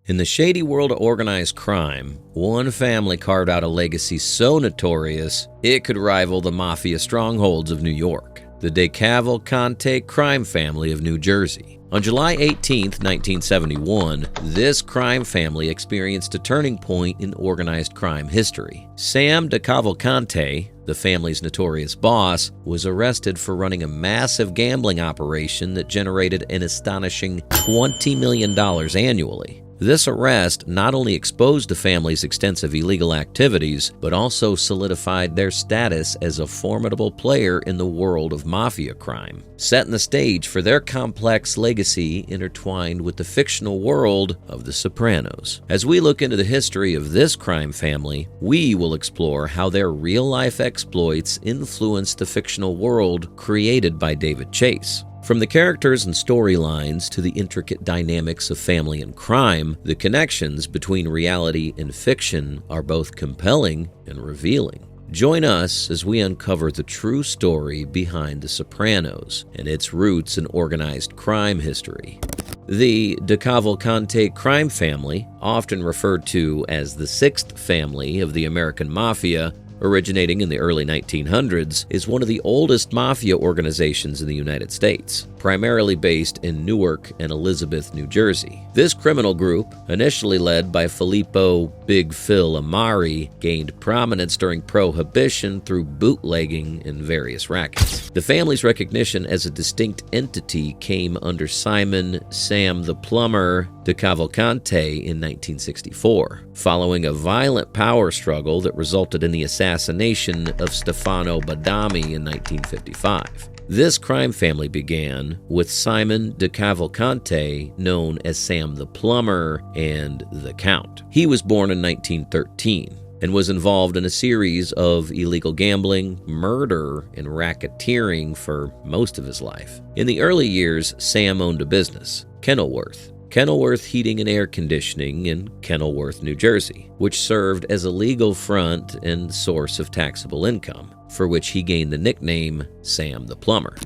In the shady world of organized crime, one family carved out a legacy so notorious it could rival the Mafia strongholds of New York, the DeCavalcante crime family of New Jersey. On July 18, 1971, this crime family experienced a turning point in organized crime history. Sam DeCavalcante, the family's notorious boss, was arrested for running a massive gambling operation that generated an astonishing $20 million annually. This arrest not only exposed the family's extensive illegal activities, but also solidified their status as a formidable player in the world of mafia crime, setting the stage for their complex legacy intertwined with the fictional world of The Sopranos. As we look into the history of this crime family, we will explore how their real-life exploits influenced the fictional world created by David Chase. From the characters and storylines to the intricate dynamics of family and crime, the connections between reality and fiction are both compelling and revealing. Join us as we uncover the true story behind The Sopranos and its roots in organized crime history. The DeCavalcante crime family, often referred to as the sixth family of the American Mafia, originating in the early 1900s, is one of the oldest mafia organizations in the United States, primarily based in Newark and Elizabeth, New Jersey. This criminal group, initially led by Filippo Big Phil Amari, gained prominence during Prohibition through bootlegging and various rackets. The family's recognition as a distinct entity came under Simon "Sam the Plumber" DeCavalcante in 1964, following a violent power struggle that resulted in the assassination of Stefano Badami in 1955. This crime family began with Simon DeCavalcante, known as Sam the Plumber and the Count. He was born in 1913 and was involved in a series of illegal gambling, murder, and racketeering for most of his life. In the early years, Sam owned a business, Kenilworth Heating and Air Conditioning in Kenilworth, New Jersey, which served as a legal front and source of taxable income, for which he gained the nickname Sam the Plumber.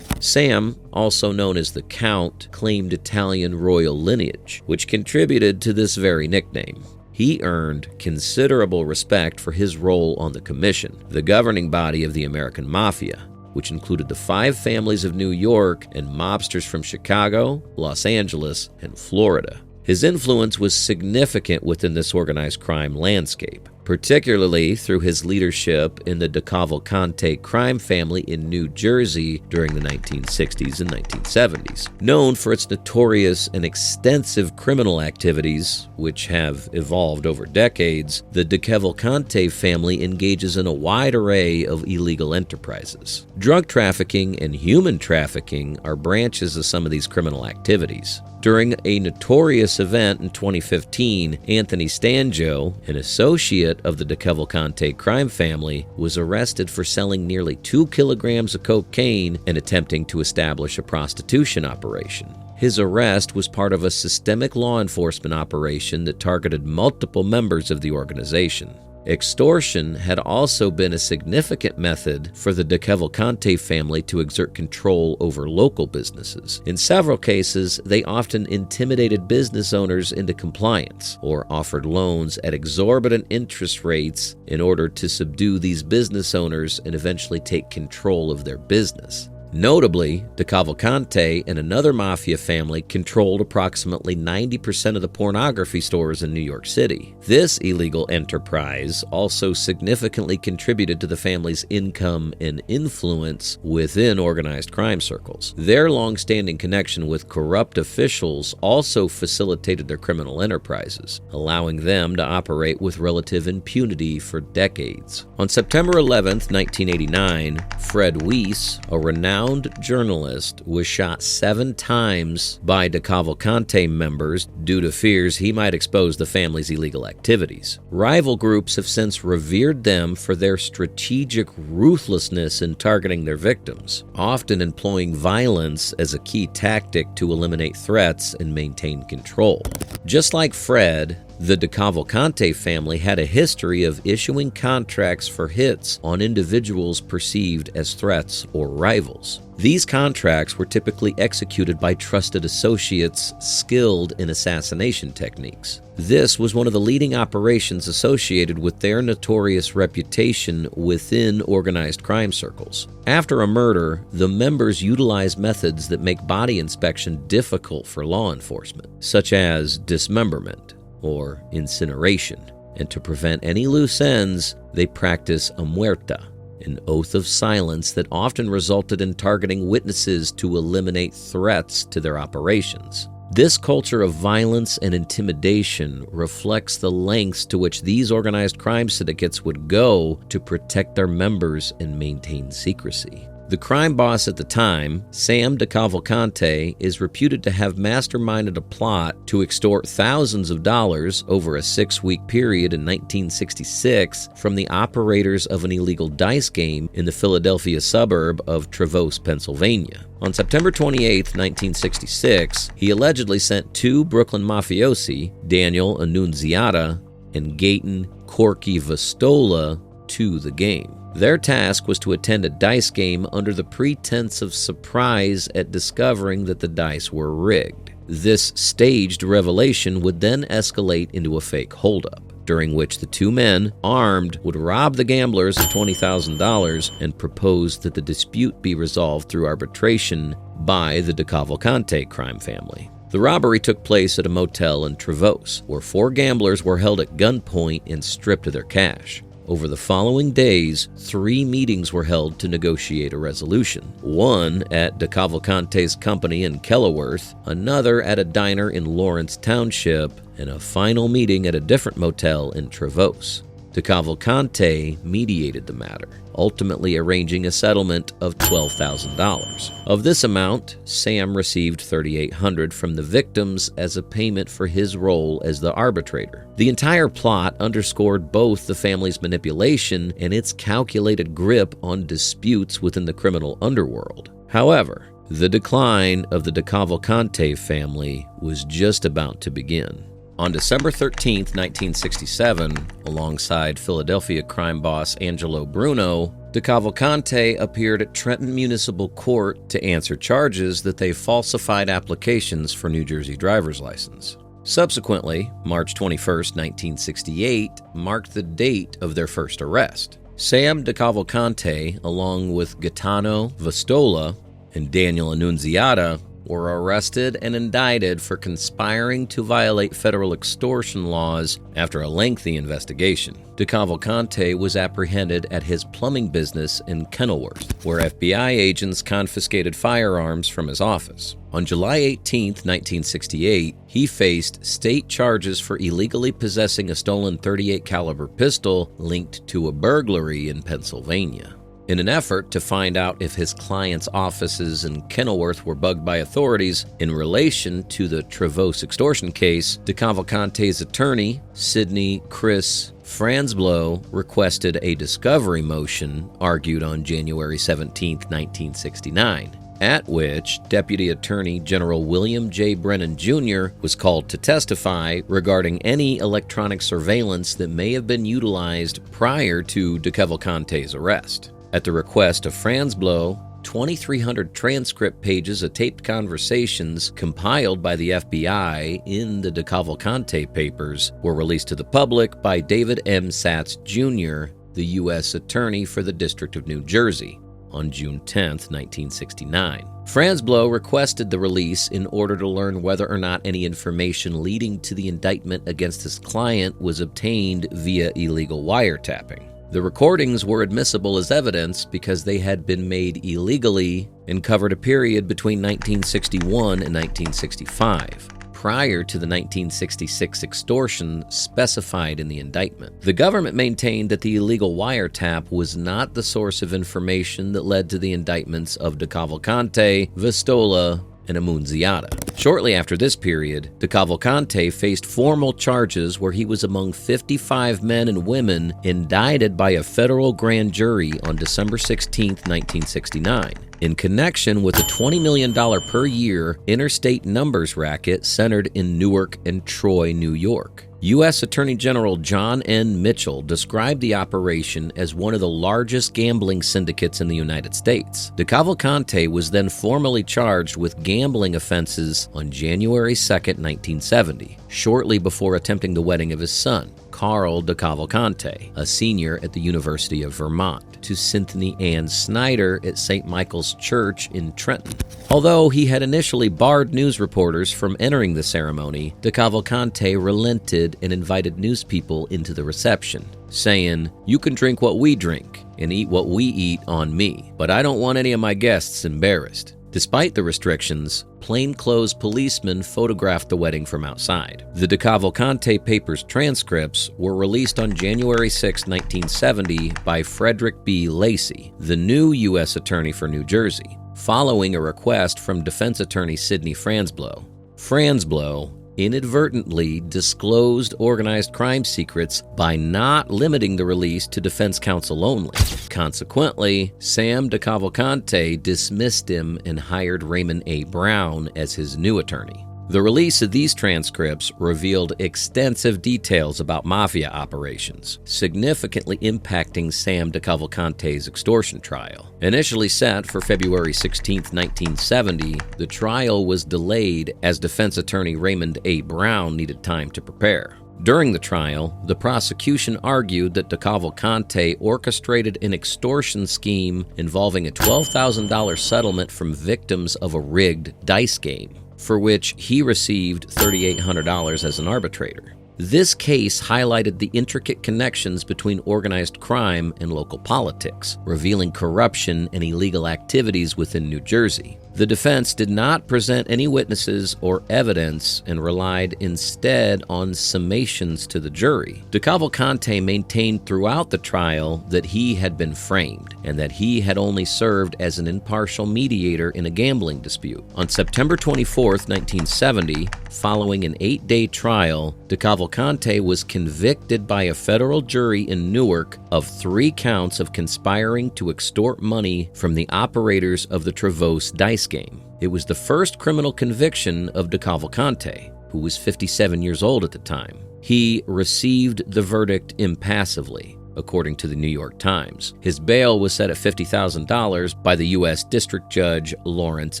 Sam, also known as the Count, claimed Italian royal lineage, which contributed to this very nickname. He earned considerable respect for his role on the Commission, the governing body of the American Mafia, which included the 5 families of New York and mobsters from Chicago, Los Angeles, and Florida. His influence was significant within this organized crime landscape, particularly through his leadership in the DeCavalcante crime family in New Jersey during the 1960s and 1970s. Known for its notorious and extensive criminal activities, which have evolved over decades, the DeCavalcante family engages in a wide array of illegal enterprises. Drug trafficking and human trafficking are branches of some of these criminal activities. During a notorious event in 2015, Anthony Stanjo, an associate of the DeCavalcante crime family, was arrested for selling nearly 2 kilograms of cocaine and attempting to establish a prostitution operation. His arrest was part of a systemic law enforcement operation that targeted multiple members of the organization. Extortion had also been a significant method for the DeCavalcante family to exert control over local businesses. In several cases, they often intimidated business owners into compliance or offered loans at exorbitant interest rates in order to subdue these business owners and eventually take control of their business. Notably, DeCavalcante and another mafia family controlled approximately 90% of the pornography stores in New York City. This illegal enterprise also significantly contributed to the family's income and influence within organized crime circles. Their long-standing connection with corrupt officials also facilitated their criminal enterprises, allowing them to operate with relative impunity for decades. On September 11, 1989, Fred Weiss, a renowned journalist, was shot 7 times by DeCavalcante members due to fears he might expose the family's illegal activities. Rival groups have since revered them for their strategic ruthlessness in targeting their victims, often employing violence as a key tactic to eliminate threats and maintain control. Just like Fred, The DeCavalcante family had a history of issuing contracts for hits on individuals perceived as threats or rivals. These contracts were typically executed by trusted associates skilled in assassination techniques. This was one of the leading operations associated with their notorious reputation within organized crime circles. After a murder, the members utilize methods that make body inspection difficult for law enforcement, such as dismemberment or incineration. And to prevent any loose ends, they practice a muerta, an oath of silence that often resulted in targeting witnesses to eliminate threats to their operations. This culture of violence and intimidation reflects the lengths to which these organized crime syndicates would go to protect their members and maintain secrecy. The crime boss at the time, Sam DeCavalcante, is reputed to have masterminded a plot to extort thousands of dollars over a 6-week period in 1966 from the operators of an illegal dice game in the Philadelphia suburb of Trevose, Pennsylvania. On September 28, 1966, he allegedly sent 2 Brooklyn mafiosi, Daniel Annunziata and Gaten Corky Vastola, to the game. Their task was to attend a dice game under the pretense of surprise at discovering that the dice were rigged. This staged revelation would then escalate into a fake holdup, during which the 2 men, armed, would rob the gamblers of $20,000 and propose that the dispute be resolved through arbitration by the DeCavalcante crime family. The robbery took place at a motel in Trevose, where 4 gamblers were held at gunpoint and stripped of their cash. Over the following days, 3 meetings were held to negotiate a resolution. One at DeCavalcante's company in Kenilworth, another at a diner in Lawrence Township, and a final meeting at a different motel in Trevose. DeCavalcante mediated the matter, ultimately arranging a settlement of $12,000. Of this amount, Sam received $3,800 from the victims as a payment for his role as the arbitrator. The entire plot underscored both the family's manipulation and its calculated grip on disputes within the criminal underworld. However, the decline of the DeCavalcante family was just about to begin. On December 13, 1967, alongside Philadelphia crime boss Angelo Bruno, DeCavalcante appeared at Trenton Municipal Court to answer charges that they falsified applications for New Jersey driver's license. Subsequently, March 21, 1968, marked the date of their first arrest. Sam DeCavalcante, along with Gaetano Vastola and Daniel Annunziata, were arrested and indicted for conspiring to violate federal extortion laws after a lengthy investigation. DeCavalcante was apprehended at his plumbing business in Kenilworth, where FBI agents confiscated firearms from his office. On July 18, 1968, he faced state charges for illegally possessing a stolen .38 caliber pistol linked to a burglary in Pennsylvania. In an effort to find out if his client's offices in Kenilworth were bugged by authorities in relation to the Trevose extortion case, DeCavalcante's attorney, Sidney Chris Franzblow, requested a discovery motion argued on January 17, 1969, at which Deputy Attorney General William J. Brennan Jr. was called to testify regarding any electronic surveillance that may have been utilized prior to DeCavalcante's arrest. At the request of Franzblow, 2,300 transcript pages of taped conversations compiled by the FBI in the DeCavalcante papers were released to the public by David M. Satz Jr., the U.S. Attorney for the District of New Jersey, on June 10, 1969. Franzblow requested the release in order to learn whether or not any information leading to the indictment against his client was obtained via illegal wiretapping. The recordings were admissible as evidence because they had been made illegally and covered a period between 1961 and 1965, prior to the 1966 extortion specified in the indictment. The government maintained that the illegal wiretap was not the source of information that led to the indictments of DeCavalcante, Vastola, and Annunziata. Shortly after this period, DeCavalcante faced formal charges where he was among 55 men and women indicted by a federal grand jury on December 16, 1969. in connection with a $20 million per year interstate numbers racket centered in Newark and Troy, New York. U.S. Attorney General John N. Mitchell described the operation as one of the largest gambling syndicates in the United States. DeCavalcante was then formally charged with gambling offenses on January 2, 1970, shortly before attempting the wedding of his son, Carl DeCavalcante, a senior at the University of Vermont, to Cynthia Ann Snyder at St. Michael's Church in Trenton. Although he had initially barred news reporters from entering the ceremony, DeCavalcante relented and invited news people into the reception, saying, "You can drink what we drink and eat what we eat on me, but I don't want any of my guests embarrassed." Despite the restrictions, plainclothes policemen photographed the wedding from outside. The DeCavalcante papers transcripts were released on January 6, 1970 by Frederick B. Lacey, the new U.S. Attorney for New Jersey, following a request from defense attorney Sidney Franzblow. Franzblow inadvertently disclosed organized crime secrets by not limiting the release to defense counsel only. Consequently, Sam DeCavalcante dismissed him and hired Raymond A. Brown as his new attorney. The release of these transcripts revealed extensive details about Mafia operations, significantly impacting Sam DeCavalcante's extortion trial. Initially set for February 16, 1970, the trial was delayed as defense attorney Raymond A. Brown needed time to prepare. During the trial, the prosecution argued that DeCavalcante orchestrated an extortion scheme involving a $12,000 settlement from victims of a rigged dice game, for which he received $3,800 as an arbitrator. This case highlighted the intricate connections between organized crime and local politics, revealing corruption and illegal activities within New Jersey. The defense did not present any witnesses or evidence and relied instead on summations to the jury. DeCavalcante maintained throughout the trial that he had been framed and that he had only served as an impartial mediator in a gambling dispute. On September 24, 1970, following an 8-day trial, DeCavalcante was convicted by a federal jury in Newark of 3 counts of conspiring to extort money from the operators of the Trevose dice game. It was the first criminal conviction of DeCavalcante, who was 57 years old at the time. He received the verdict impassively, according to the New York Times. His bail was set at $50,000 by the U.S. District Judge Lawrence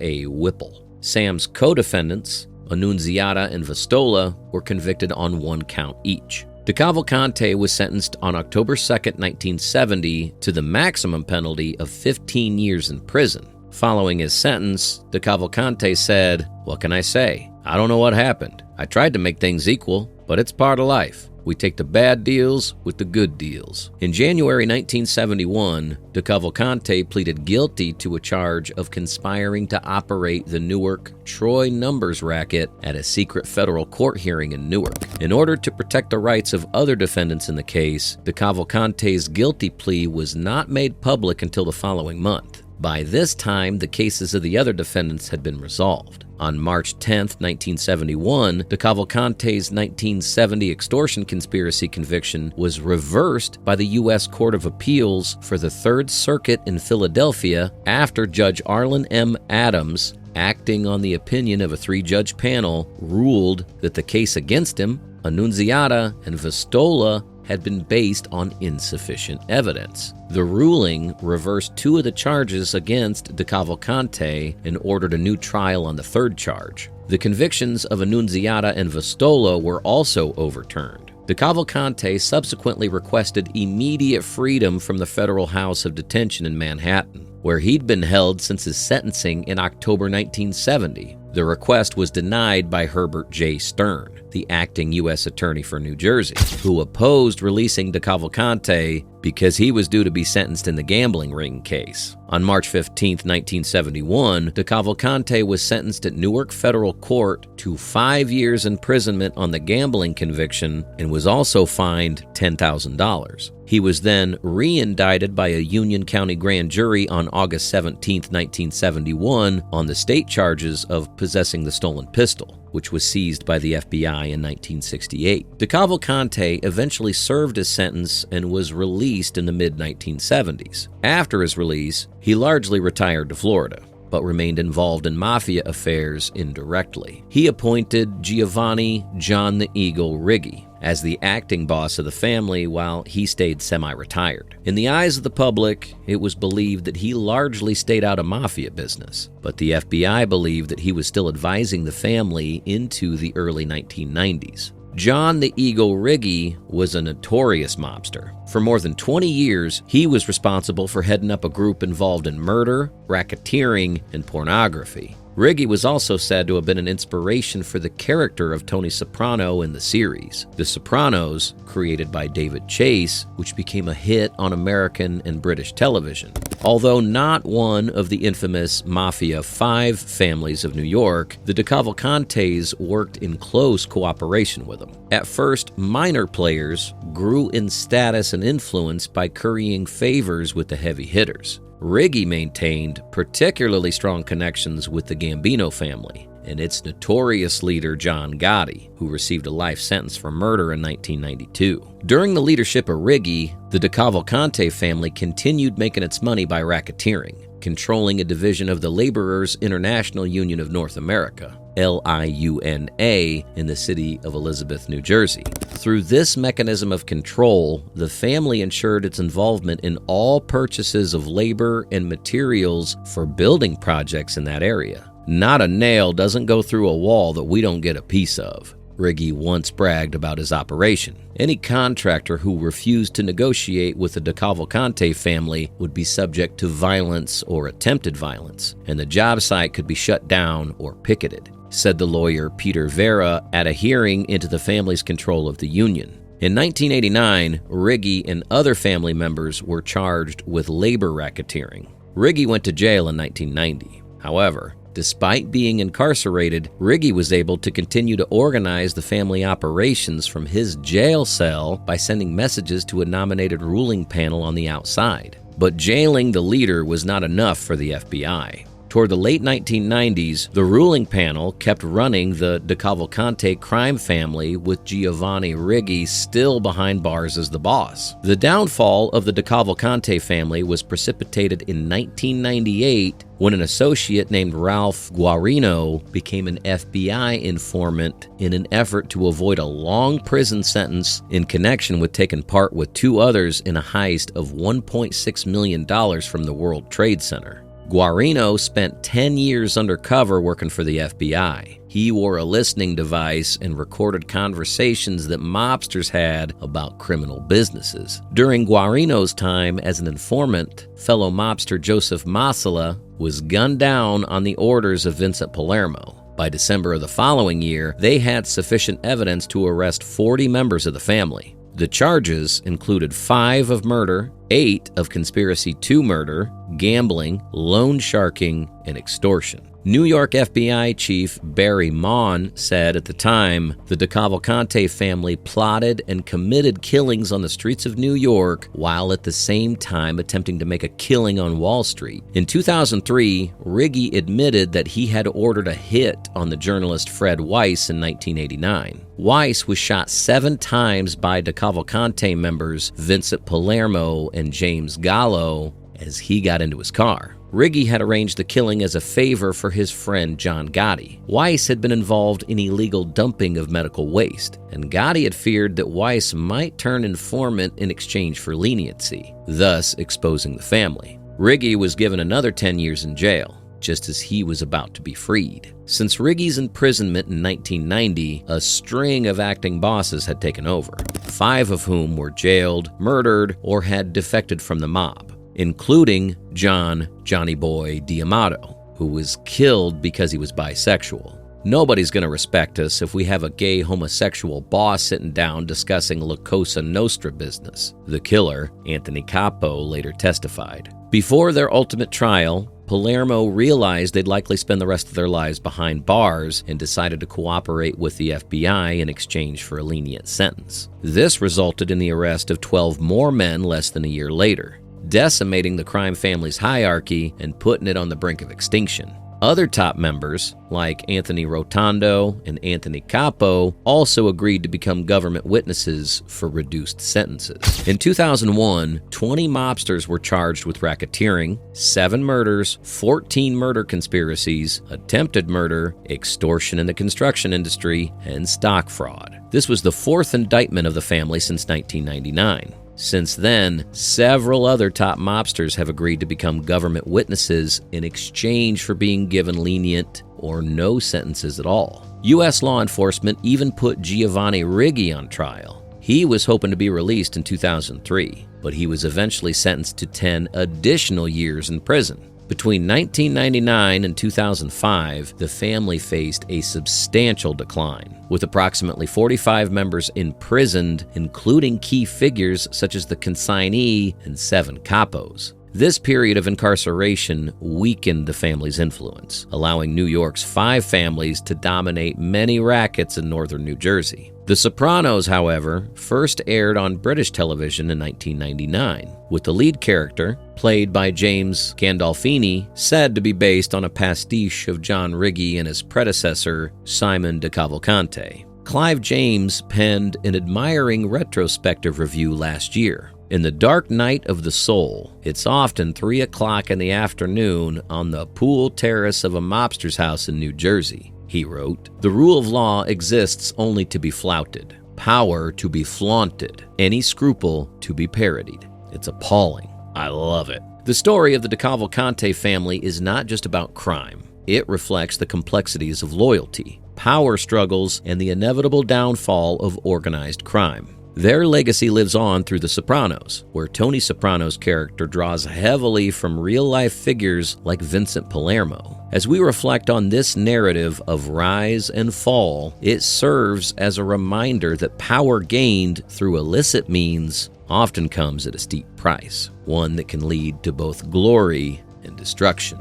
A. Whipple. Sam's co-defendants, Annunziata and Vastola, were convicted on 1 count each. DeCavalcante was sentenced on October 2, 1970 to the maximum penalty of 15 years in prison. Following his sentence, DeCavalcante said, "What can I say? I don't know what happened. I tried to make things equal, but it's part of life. We take the bad deals with the good deals." In January 1971, DeCavalcante pleaded guilty to a charge of conspiring to operate the Newark-Troy numbers racket at a secret federal court hearing in Newark. In order to protect the rights of other defendants in the case, DeCavalcante's guilty plea was not made public until the following month. By this time, the cases of the other defendants had been resolved. On March 10, 1971, DeCavalcante's 1970 extortion conspiracy conviction was reversed by the U.S. Court of Appeals for the Third Circuit in Philadelphia after Judge Arlen M. Adams, acting on the opinion of a 3-judge panel, ruled that the case against him, Annunziata and Vastola, had been based on insufficient evidence. The ruling reversed 2 of the charges against DeCavalcante and ordered a new trial on the 3rd charge. The convictions of Annunziata and Vastola were also overturned. DeCavalcante subsequently requested immediate freedom from the federal house of detention in Manhattan, where he'd been held since his sentencing in October 1970. The request was denied by Herbert J. Stern, the acting U.S. Attorney for New Jersey, who opposed releasing DeCavalcante because he was due to be sentenced in the gambling ring case. On March 15, 1971, DeCavalcante was sentenced at Newark Federal Court to 5 years imprisonment on the gambling conviction and was also fined $10,000. He was then re-indicted by a Union County grand jury on August 17, 1971 on the state charges of possessing the stolen pistol, which was seized by the FBI in 1968. DeCavalcante eventually served his sentence and was released in the mid-1970s. After his release, he largely retired to Florida, but remained involved in mafia affairs indirectly. He appointed Giovanni "John the Eagle" Riggi as the acting boss of the family while he stayed semi-retired. In the eyes of the public, it was believed that he largely stayed out of mafia business, but the FBI believed that he was still advising the family into the early 1990s. John the Eagle Riggi was a notorious mobster. For more than 20 years, he was responsible for heading up a group involved in murder, racketeering, and pornography. Riggi was also said to have been an inspiration for the character of Tony Soprano in the series The Sopranos, created by David Chase, which became a hit on American and British television. Although not one of the infamous Mafia 5 families of New York, the DeCavalcantes worked in close cooperation with them. At first, minor players grew in status and influence by currying favors with the heavy hitters. Riggi maintained particularly strong connections with the Gambino family and its notorious leader John Gotti, who received a life sentence for murder in 1992. During the leadership of Riggi, the DeCavalcante family continued making its money by racketeering, controlling a division of the Laborers International Union of North America, LIUNA, in the city of Elizabeth, New Jersey. Through this mechanism of control, the family ensured its involvement in all purchases of labor and materials for building projects in that area. Not a nail doesn't go through a wall that we don't get a piece of. Riggi once bragged about his operation. Any contractor who refused to negotiate with the DeCavalcante family would be subject to violence or attempted violence, and the job site could be shut down or picketed, said the lawyer Peter Vera at a hearing into the family's control of the union. In 1989, Riggi and other family members were charged with labor racketeering. Riggi went to jail in 1990. However, despite being incarcerated, Riggi was able to continue to organize the family operations from his jail cell by sending messages to a nominated ruling panel on the outside. But jailing the leader was not enough for the FBI. Toward the late 1990s, the ruling panel kept running the DeCavalcante crime family with Giovanni Riggi still behind bars as the boss. The downfall of the DeCavalcante family was precipitated in 1998 when an associate named Ralph Guarino became an FBI informant in an effort to avoid a long prison sentence in connection with taking part with two others in a heist of $1.6 million from the World Trade Center. Guarino spent 10 years undercover working for the FBI. He wore a listening device and recorded conversations that mobsters had about criminal businesses. During Guarino's time as an informant, fellow mobster Joseph Masala was gunned down on the orders of Vincent Palermo. By December of the following year, they had sufficient evidence to arrest 40 members of the family. The charges included 5 of murder, 8 of conspiracy to murder, gambling, loan sharking, and extortion. New York FBI Chief Barry Maughan said at the time, the DeCavalcante family plotted and committed killings on the streets of New York while at the same time attempting to make a killing on Wall Street. In 2003, Riggi admitted that he had ordered a hit on the journalist Fred Weiss in 1989. Weiss was shot 7 times by DeCavalcante members Vincent Palermo and James Gallo as he got into his car. Riggi had arranged the killing as a favor for his friend John Gotti. Weiss had been involved in illegal dumping of medical waste, and Gotti had feared that Weiss might turn informant in exchange for leniency, thus exposing the family. Riggi was given another 10 years in jail, just as he was about to be freed. Since Riggi's imprisonment in 1990, a string of acting bosses had taken over, 5 of whom were jailed, murdered, or had defected from the mob, including Johnny Boy D'Amato, who was killed because he was bisexual. Nobody's going to respect us if we have a gay homosexual boss sitting down discussing La Cosa Nostra business, the killer, Anthony Capo, later testified. Before their ultimate trial, Palermo realized they'd likely spend the rest of their lives behind bars and decided to cooperate with the FBI in exchange for a lenient sentence. This resulted in the arrest of 12 more men less than a year later, decimating the crime family's hierarchy and putting it on the brink of extinction. Other top members, like Anthony Rotondo and Anthony Capo, also agreed to become government witnesses for reduced sentences. In 2001, 20 mobsters were charged with racketeering, 7 murders, 14 murder conspiracies, attempted murder, extortion in the construction industry, and stock fraud. This was the 4th indictment of the family since 1999. Since then, several other top mobsters have agreed to become government witnesses in exchange for being given lenient or no sentences at all. U.S. law enforcement even put Giovanni Riggi on trial. He was hoping to be released in 2003, but he was eventually sentenced to 10 additional years in prison. Between 1999 and 2005, the family faced a substantial decline, with approximately 45 members imprisoned, including key figures such as the consignee and 7 capos. This period of incarceration weakened the family's influence, allowing New York's 5 families to dominate many rackets in northern New Jersey. The Sopranos, however, first aired on British television in 1999, with the lead character, played by James Gandolfini, said to be based on a pastiche of John Riggi and his predecessor, Simon de Cavalcante. Clive James penned an admiring retrospective review last year. In the dark night of the soul, it's often 3 o'clock in the afternoon on the pool terrace of a mobster's house in New Jersey. He wrote, "The rule of law exists only to be flouted, power to be flaunted, any scruple to be parodied. It's appalling. I love it." The story of the de Cavalcante family is not just about crime. It reflects the complexities of loyalty, power struggles, and the inevitable downfall of organized crime. Their legacy lives on through The Sopranos, where Tony Soprano's character draws heavily from real-life figures like Vincent Palermo. As we reflect on this narrative of rise and fall, it serves as a reminder that power gained through illicit means often comes at a steep price, one that can lead to both glory and destruction.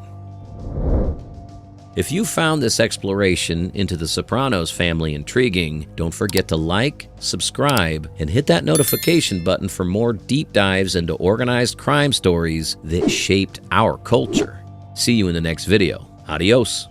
If you found this exploration into the Sopranos family intriguing, don't forget to like, subscribe, and hit that notification button for more deep dives into organized crime stories that shaped our culture. See you in the next video. Adios.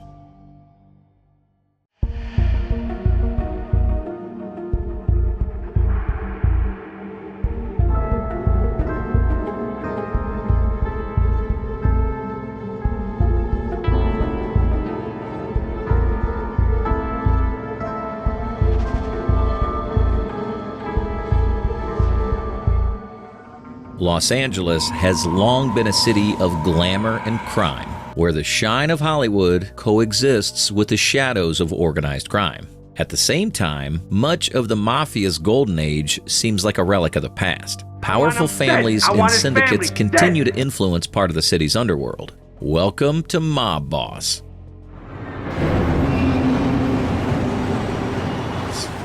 Los Angeles has long been a city of glamour and crime, where the shine of Hollywood coexists with the shadows of organized crime. At the same time, much of the Mafia's golden age seems like a relic of the past. Powerful families and syndicates continue to influence part of the city's underworld. Welcome to Mob Boss.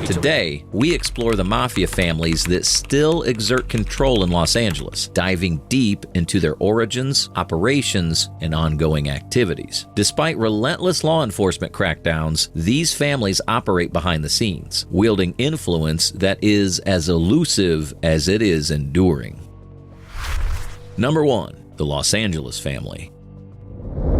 Today, we explore the Mafia families that still exert control in Los Angeles, diving deep into their origins, operations, and ongoing activities. Despite relentless law enforcement crackdowns, these families operate behind the scenes, wielding influence that is as elusive as it is enduring. Number 1. The Los Angeles family.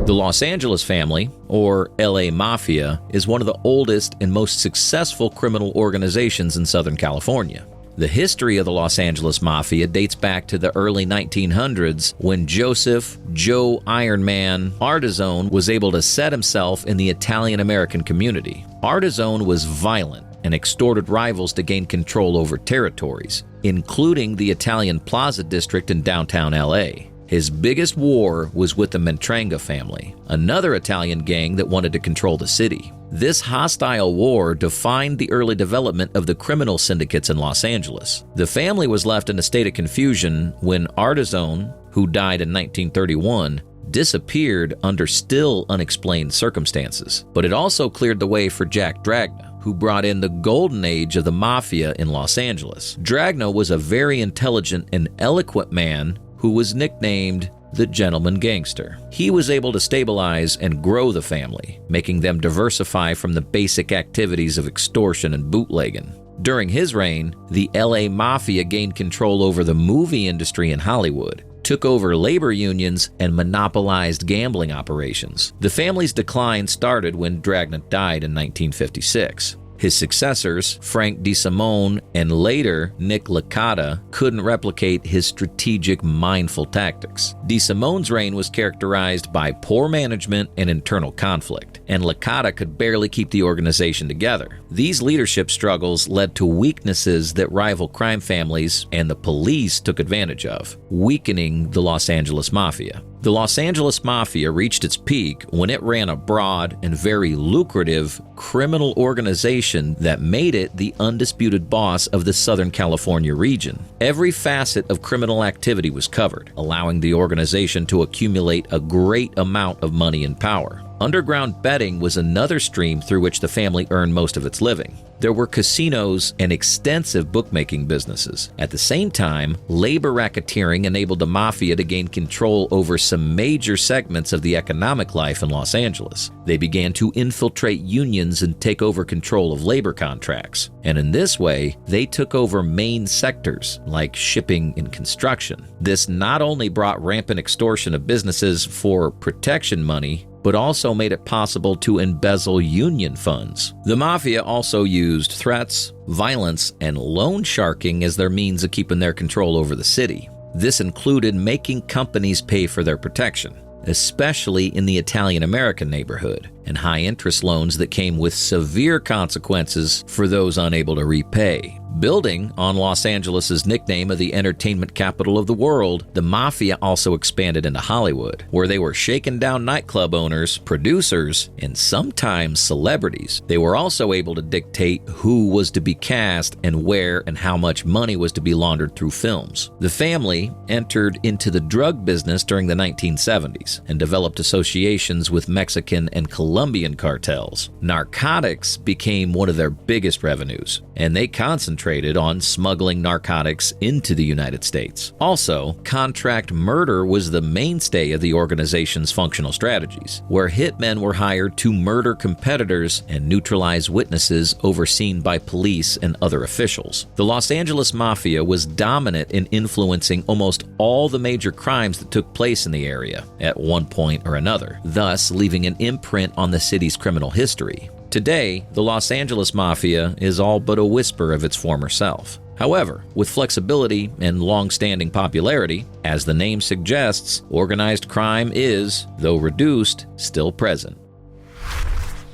The Los Angeles family, or LA Mafia, is one of the oldest and most successful criminal organizations in Southern California. The history of the Los Angeles Mafia dates back to the early 1900s when Joseph "Joe Iron Man" Artizone was able to set himself in the Italian-American community. Artizone was violent and extorted rivals to gain control over territories, including the Italian Plaza district in downtown LA. His biggest war was with the Mentranga family, another Italian gang that wanted to control the city. This hostile war defined the early development of the criminal syndicates in Los Angeles. The family was left in a state of confusion when Artizone, who died in 1931, disappeared under still unexplained circumstances. But it also cleared the way for Jack Dragna, who brought in the golden age of the Mafia in Los Angeles. Dragna was a very intelligent and eloquent man who was nicknamed the Gentleman Gangster. He was able to stabilize and grow the family, making them diversify from the basic activities of extortion and bootlegging. During his reign, the LA Mafia gained control over the movie industry in Hollywood, took over labor unions, and monopolized gambling operations. The family's decline started when Dragna died in 1956. His successors, Frank DeSimone and later Nick Licata, couldn't replicate his strategic, mindful tactics. DeSimone's reign was characterized by poor management and internal conflict, and Licata could barely keep the organization together. These leadership struggles led to weaknesses that rival crime families and the police took advantage of, weakening the Los Angeles Mafia. The Los Angeles Mafia reached its peak when it ran a broad and very lucrative criminal organization that made it the undisputed boss of the Southern California region. Every facet of criminal activity was covered, allowing the organization to accumulate a great amount of money and power. Underground betting was another stream through which the family earned most of its living. There were casinos and extensive bookmaking businesses. At the same time, labor racketeering enabled the Mafia to gain control over some major segments of the economic life in Los Angeles. They began to infiltrate unions and take over control of labor contracts. And in this way, they took over main sectors like shipping and construction. This not only brought rampant extortion of businesses for protection money, but also made it possible to embezzle union funds. The Mafia also used threats, violence, and loan sharking as their means of keeping their control over the city. This included making companies pay for their protection, especially in the Italian-American neighborhood, and high-interest loans that came with severe consequences for those unable to repay. Building on Los Angeles' nickname of the entertainment capital of the world, the Mafia also expanded into Hollywood, where they were shaking down nightclub owners, producers, and sometimes celebrities. They were also able to dictate who was to be cast and where and how much money was to be laundered through films. The family entered into the drug business during the 1970s and developed associations with Mexican and Colombian cartels. Narcotics became one of their biggest revenues, and they concentrated on smuggling narcotics into the United States. Also, contract murder was the mainstay of the organization's functional strategies, where hitmen were hired to murder competitors and neutralize witnesses overseen by police and other officials. The Los Angeles Mafia was dominant in influencing almost all the major crimes that took place in the area at one point or another, thus leaving an imprint on the city's criminal history. Today, the Los Angeles Mafia is all but a whisper of its former self. However, with flexibility and long-standing popularity, as the name suggests, organized crime is, though reduced, still present.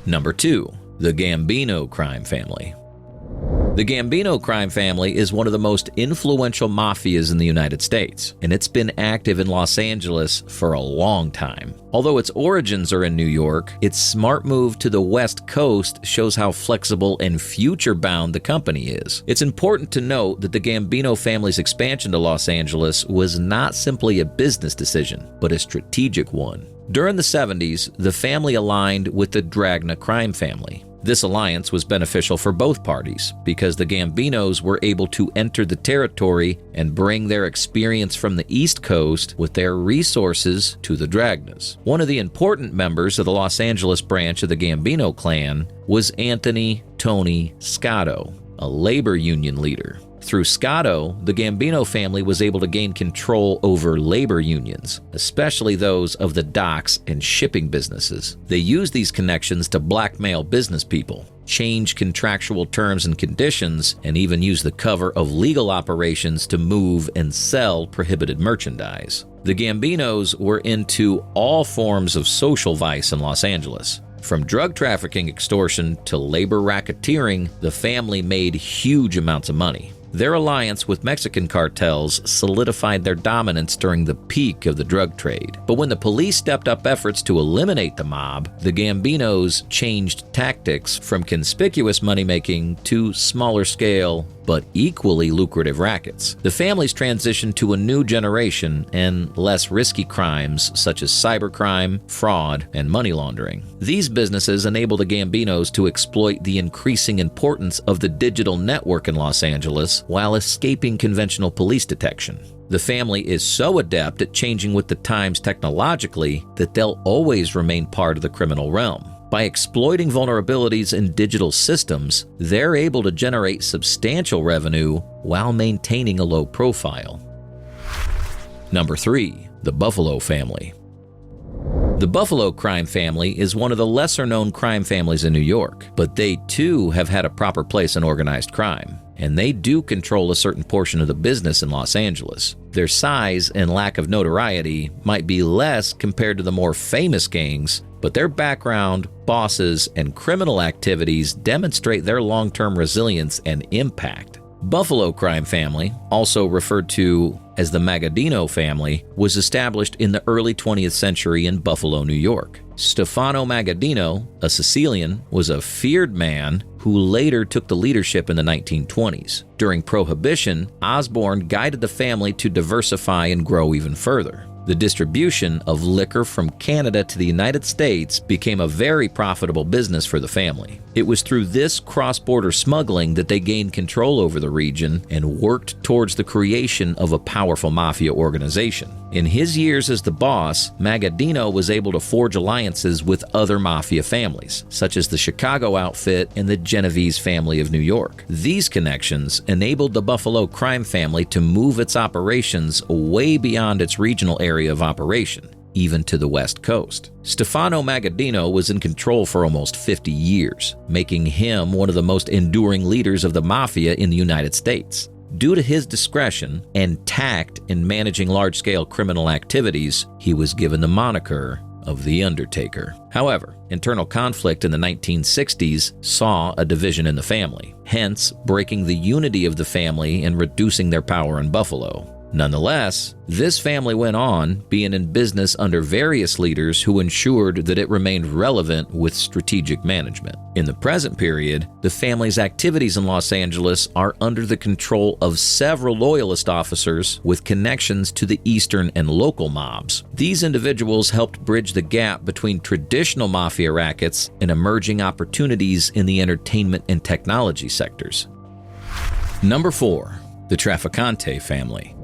Number 2. The Gambino crime family. The Gambino crime family is one of the most influential mafias in the United States, and it's been active in Los Angeles for a long time. Although its origins are in New York, its smart move to the West Coast shows how flexible and future-bound the company is. It's important to note that the Gambino family's expansion to Los Angeles was not simply a business decision, but a strategic one. During the 70s, the family aligned with the Dragna crime family. This alliance was beneficial for both parties because the Gambinos were able to enter the territory and bring their experience from the East Coast with their resources to the Dragnas. One of the important members of the Los Angeles branch of the Gambino clan was Anthony Tony Scotto, a labor union leader. Through Scotto, the Gambino family was able to gain control over labor unions, especially those of the docks and shipping businesses. They used these connections to blackmail business people, change contractual terms and conditions, and even use the cover of legal operations to move and sell prohibited merchandise. The Gambinos were into all forms of social vice in Los Angeles. From drug trafficking extortion to labor racketeering, the family made huge amounts of money. Their alliance with Mexican cartels solidified their dominance during the peak of the drug trade. But when the police stepped up efforts to eliminate the mob, the Gambinos changed tactics from conspicuous moneymaking to smaller scale but equally lucrative rackets. The families transitioned to a new generation and less risky crimes such as cybercrime, fraud, and money laundering. These businesses enable the Gambinos to exploit the increasing importance of the digital network in Los Angeles while escaping conventional police detection. The family is so adept at changing with the times technologically that they'll always remain part of the criminal realm. By exploiting vulnerabilities in digital systems, they're able to generate substantial revenue while maintaining a low profile. Number 3. The Buffalo family. The Buffalo crime family is one of the lesser-known crime families in New York, but they too have had a proper place in organized crime, and they do control a certain portion of the business in Los Angeles. Their size and lack of notoriety might be less compared to the more famous gangs, but their background, bosses, and criminal activities demonstrate their long-term resilience and impact. Buffalo crime family, also referred to as the Magadino family, was established in the early 20th century in Buffalo, New York. Stefano Magadino, a Sicilian, was a feared man who later took the leadership in the 1920s. During Prohibition, Osborne guided the family to diversify and grow even further. The distribution of liquor from Canada to the United States became a very profitable business for the family. It was through this cross-border smuggling that they gained control over the region and worked towards the creation of a powerful mafia organization. In his years as the boss, Magadino was able to forge alliances with other mafia families, such as the Chicago outfit and the Genovese family of New York. These connections enabled the Buffalo crime family to move its operations way beyond its regional area of operation, even to the West Coast. Stefano Magadino was in control for almost 50 years, making him one of the most enduring leaders of the mafia in the United States. Due to his discretion and tact in managing large-scale criminal activities, he was given the moniker of the Undertaker. However, internal conflict in the 1960s saw a division in the family, hence breaking the unity of the family and reducing their power in Buffalo. Nonetheless, this family went on, being in business under various leaders who ensured that it remained relevant with strategic management. In the present period, the family's activities in Los Angeles are under the control of several loyalist officers with connections to the eastern and local mobs. These individuals helped bridge the gap between traditional mafia rackets and emerging opportunities in the entertainment and technology sectors. Number 4. The Trafficante family.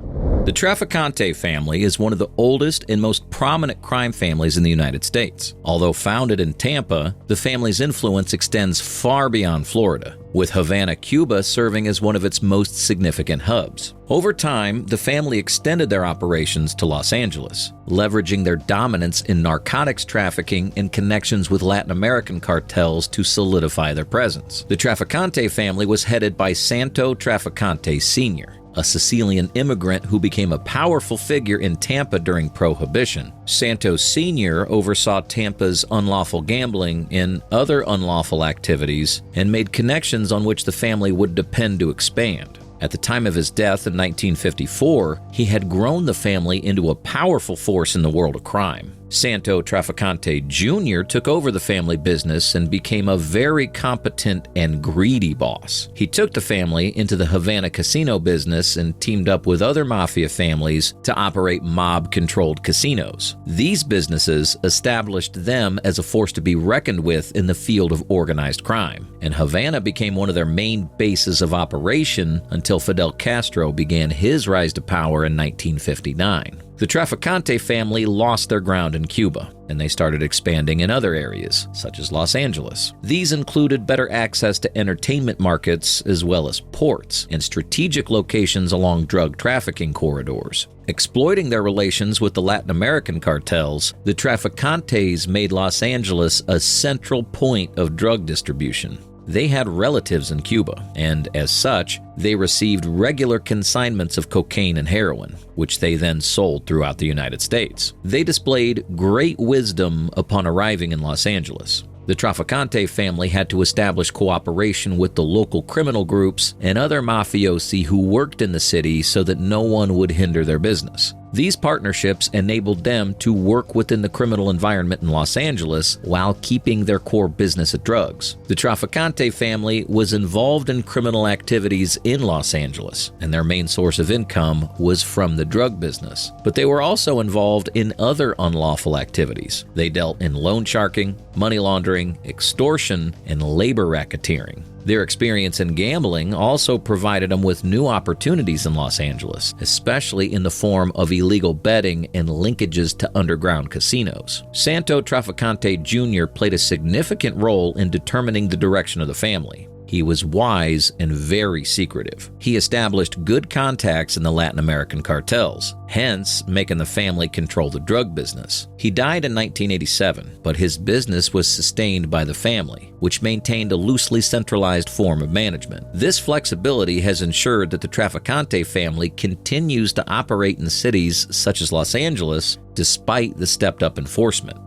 The Trafficante family is one of the oldest and most prominent crime families in the United States. Although founded in Tampa, the family's influence extends far beyond Florida, with Havana, Cuba serving as one of its most significant hubs. Over time, the family extended their operations to Los Angeles, leveraging their dominance in narcotics trafficking and connections with Latin American cartels to solidify their presence. The Trafficante family was headed by Santo Trafficante Sr., a Sicilian immigrant who became a powerful figure in Tampa during Prohibition. Santos Sr. oversaw Tampa's unlawful gambling and other unlawful activities and made connections on which the family would depend to expand. At the time of his death in 1954, he had grown the family into a powerful force in the world of crime. Santo Trafficante Jr. took over the family business and became a very competent and greedy boss. He took the family into the Havana casino business and teamed up with other mafia families to operate mob-controlled casinos. These businesses established them as a force to be reckoned with in the field of organized crime, and Havana became one of their main bases of operation until Fidel Castro began his rise to power in 1959. The Trafficante family lost their ground in Cuba, and they started expanding in other areas, such as Los Angeles. These included better access to entertainment markets as well as ports and strategic locations along drug trafficking corridors. Exploiting their relations with the Latin American cartels, the Trafficantes made Los Angeles a central point of drug distribution. They had relatives in Cuba, and as such, they received regular consignments of cocaine and heroin, which they then sold throughout the United States. They displayed great wisdom upon arriving in Los Angeles. The Trafficante family had to establish cooperation with the local criminal groups and other mafiosi who worked in the city so that no one would hinder their business. These partnerships enabled them to work within the criminal environment in Los Angeles while keeping their core business of drugs. The Trafficante family was involved in criminal activities in Los Angeles, and their main source of income was from the drug business. But they were also involved in other unlawful activities. They dealt in loan sharking, money laundering, extortion, and labor racketeering. Their experience in gambling also provided them with new opportunities in Los Angeles, especially in the form of illegal betting and linkages to underground casinos. Santo Trafficante Jr. played a significant role in determining the direction of the family. He was wise and very secretive. He established good contacts in the Latin American cartels, hence making the family control the drug business. He died in 1987, but his business was sustained by the family, which maintained a loosely centralized form of management. This flexibility has ensured that the Trafficante family continues to operate in cities such as Los Angeles despite the stepped-up enforcement.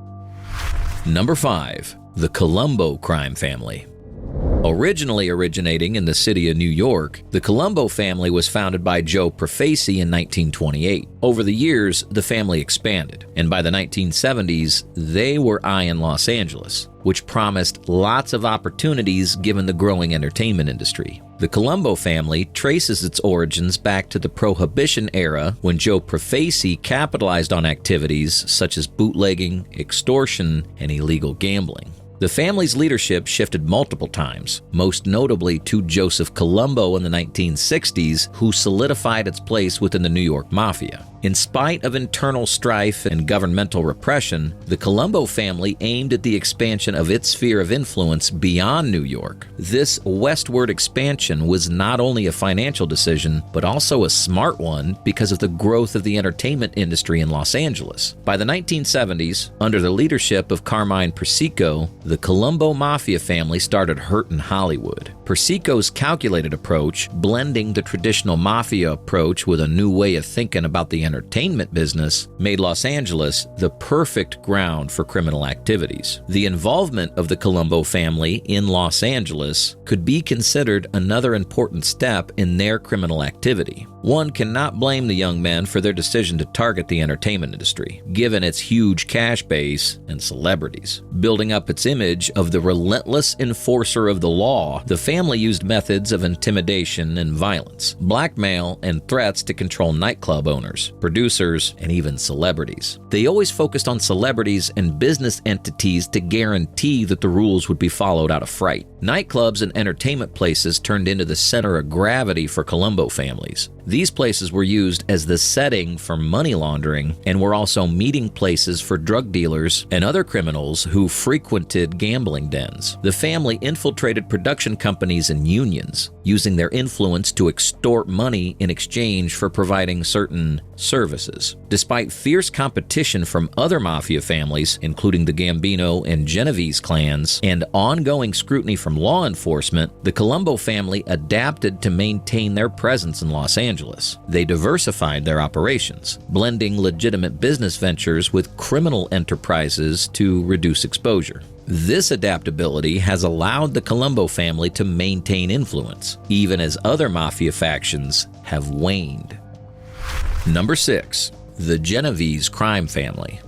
Number 5. The Colombo crime family. Originally originating in the city of New York, the Colombo family was founded by Joe Profaci in 1928. Over the years, the family expanded, and by the 1970s, they were eyeing Los Angeles, which promised lots of opportunities given the growing entertainment industry. The Colombo family traces its origins back to the Prohibition era when Joe Profaci capitalized on activities such as bootlegging, extortion, and illegal gambling. The family's leadership shifted multiple times, most notably to Joseph Colombo in the 1960s, who solidified its place within the New York Mafia. In spite of internal strife and governmental repression, the Colombo family aimed at the expansion of its sphere of influence beyond New York. This westward expansion was not only a financial decision, but also a smart one because of the growth of the entertainment industry in Los Angeles. By the 1970s, under the leadership of Carmine Persico, the Colombo Mafia family started hurting Hollywood. Persico's calculated approach, blending the traditional mafia approach with a new way of thinking about the entertainment business, made Los Angeles the perfect ground for criminal activities. The involvement of the Colombo family in Los Angeles could be considered another important step in their criminal activity. One cannot blame the young men for their decision to target the entertainment industry, given its huge cash base and celebrities. Building up its image of the relentless enforcer of the law, the family used methods of intimidation and violence, blackmail, and threats to control nightclub owners, producers, and even celebrities. They always focused on celebrities and business entities to guarantee that the rules would be followed out of fright. Nightclubs and entertainment places turned into the center of gravity for Colombo families. These places were used as the setting for money laundering and were also meeting places for drug dealers and other criminals who frequented gambling dens. The family infiltrated production companies and unions, using their influence to extort money in exchange for providing certain services. Despite fierce competition from other mafia families, including the Gambino and Genovese clans, and ongoing scrutiny from law enforcement, the Colombo family adapted to maintain their presence in Los Angeles. They diversified their operations, blending legitimate business ventures with criminal enterprises to reduce exposure. This adaptability has allowed the Colombo family to maintain influence, even as other mafia factions have waned. Number 6. The Genovese crime family.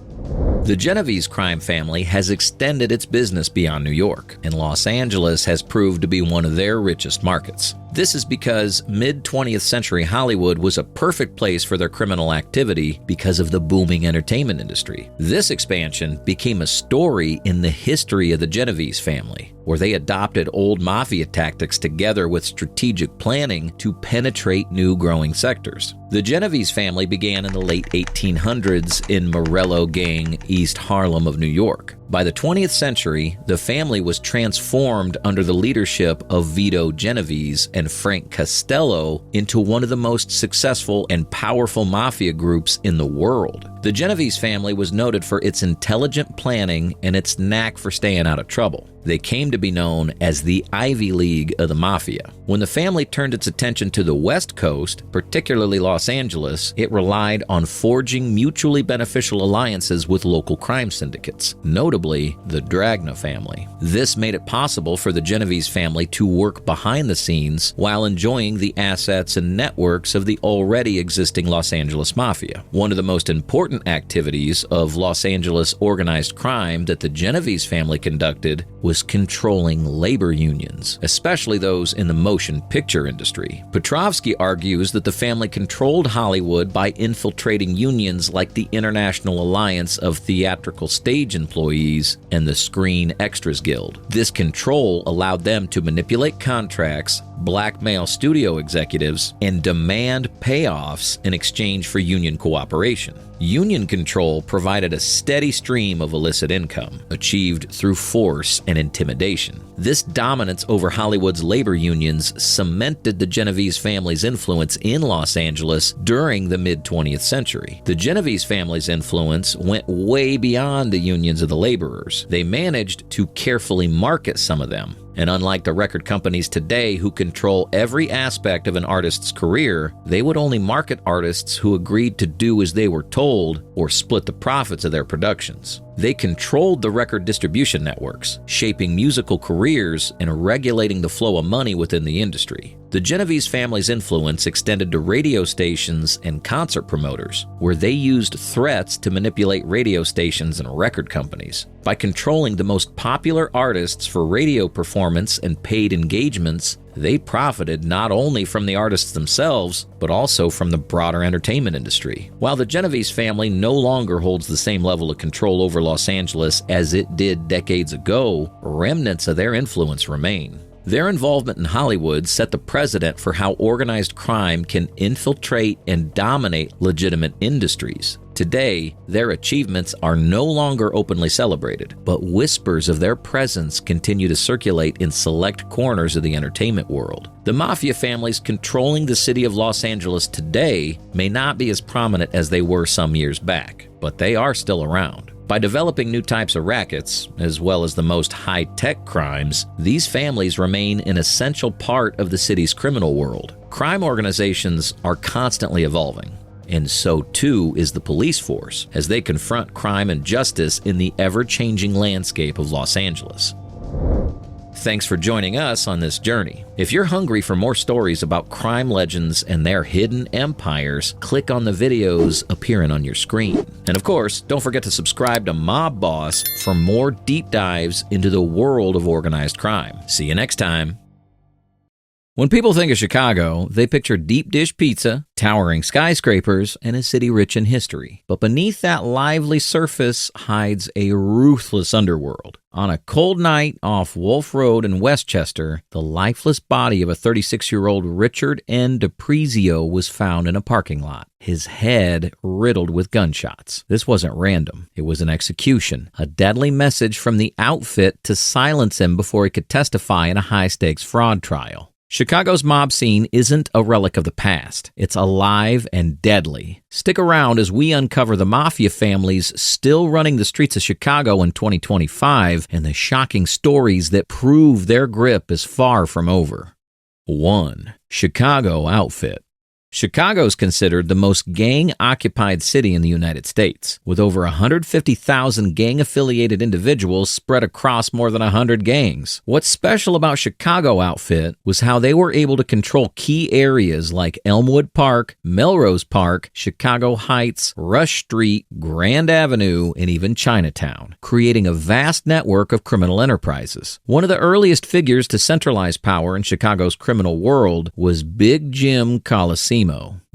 The Genovese crime family has extended its business beyond New York, and Los Angeles has proved to be one of their richest markets. This is because mid-20th century Hollywood was a perfect place for their criminal activity because of the booming entertainment industry. This expansion became a story in the history of the Genovese family, where they adopted old mafia tactics together with strategic planning to penetrate new growing sectors. The Genovese family began in the late 1800s in Morello Gang, East Harlem of New York. By the 20th century, the family was transformed under the leadership of Vito Genovese and Frank Costello into one of the most successful and powerful mafia groups in the world. The Genovese family was noted for its intelligent planning and its knack for staying out of trouble. They came to be known as the Ivy League of the Mafia. When the family turned its attention to the West Coast, particularly Los Angeles, it relied on forging mutually beneficial alliances with local crime syndicates, notably the Dragna family. This made it possible for the Genovese family to work behind the scenes while enjoying the assets and networks of the already existing Los Angeles Mafia. One of the most important activities of Los Angeles organized crime that the Genovese family conducted was controlling labor unions, especially those in the motion picture industry. Petrovsky argues that the family controlled Hollywood by infiltrating unions like the International Alliance of Theatrical Stage Employees and the Screen Extras Guild. This control allowed them to manipulate contracts, blackmail studio executives, and demand payoffs in exchange for union cooperation. Union control provided a steady stream of illicit income, achieved through force and intimidation. This dominance over Hollywood's labor unions cemented the Genovese family's influence in Los Angeles during the mid-20th century. The Genovese family's influence went way beyond the unions of the laborers. They managed to carefully market some of them. And unlike the record companies today who control every aspect of an artist's career, they would only market artists who agreed to do as they were told or split the profits of their productions. They controlled the record distribution networks, shaping musical careers and regulating the flow of money within the industry. The Genovese family's influence extended to radio stations and concert promoters, where they used threats to manipulate radio stations and record companies. By controlling the most popular artists for radio performance and paid engagements, they profited not only from the artists themselves, but also from the broader entertainment industry. While the Genovese family no longer holds the same level of control over Los Angeles as it did decades ago, remnants of their influence remain. Their involvement in Hollywood set the precedent for how organized crime can infiltrate and dominate legitimate industries. Today, their achievements are no longer openly celebrated, but whispers of their presence continue to circulate in select corners of the entertainment world. The Mafia families controlling the city of Los Angeles today may not be as prominent as they were some years back, but they are still around. By developing new types of rackets, as well as the most high-tech crimes, these families remain an essential part of the city's criminal world. Crime organizations are constantly evolving, and so too is the police force, as they confront crime and justice in the ever-changing landscape of Los Angeles. Thanks for joining us on this journey. If you're hungry for more stories about crime legends and their hidden empires, click on the videos appearing on your screen. And of course, don't forget to subscribe to Mob Boss for more deep dives into the world of organized crime. See you next time. When people think of Chicago, they picture deep dish pizza, towering skyscrapers, and a city rich in history. But beneath that lively surface hides a ruthless underworld. On a cold night off Wolf Road in Westchester, the lifeless body of a 36-year-old Richard N. DiPrizio was found in a parking lot, his head riddled with gunshots. This wasn't random. It was an execution, a deadly message from the outfit to silence him before he could testify in a high-stakes fraud trial. Chicago's mob scene isn't a relic of the past. It's alive and deadly. Stick around as we uncover the Mafia families still running the streets of Chicago in 2025 and the shocking stories that prove their grip is far from over. 1. Chicago outfit. Chicago is considered the most gang-occupied city in the United States, with over 150,000 gang-affiliated individuals spread across more than 100 gangs. What's special about Chicago outfit was how they were able to control key areas like Elmwood Park, Melrose Park, Chicago Heights, Rush Street, Grand Avenue, and even Chinatown, creating a vast network of criminal enterprises. One of the earliest figures to centralize power in Chicago's criminal world was Big Jim Colosimo.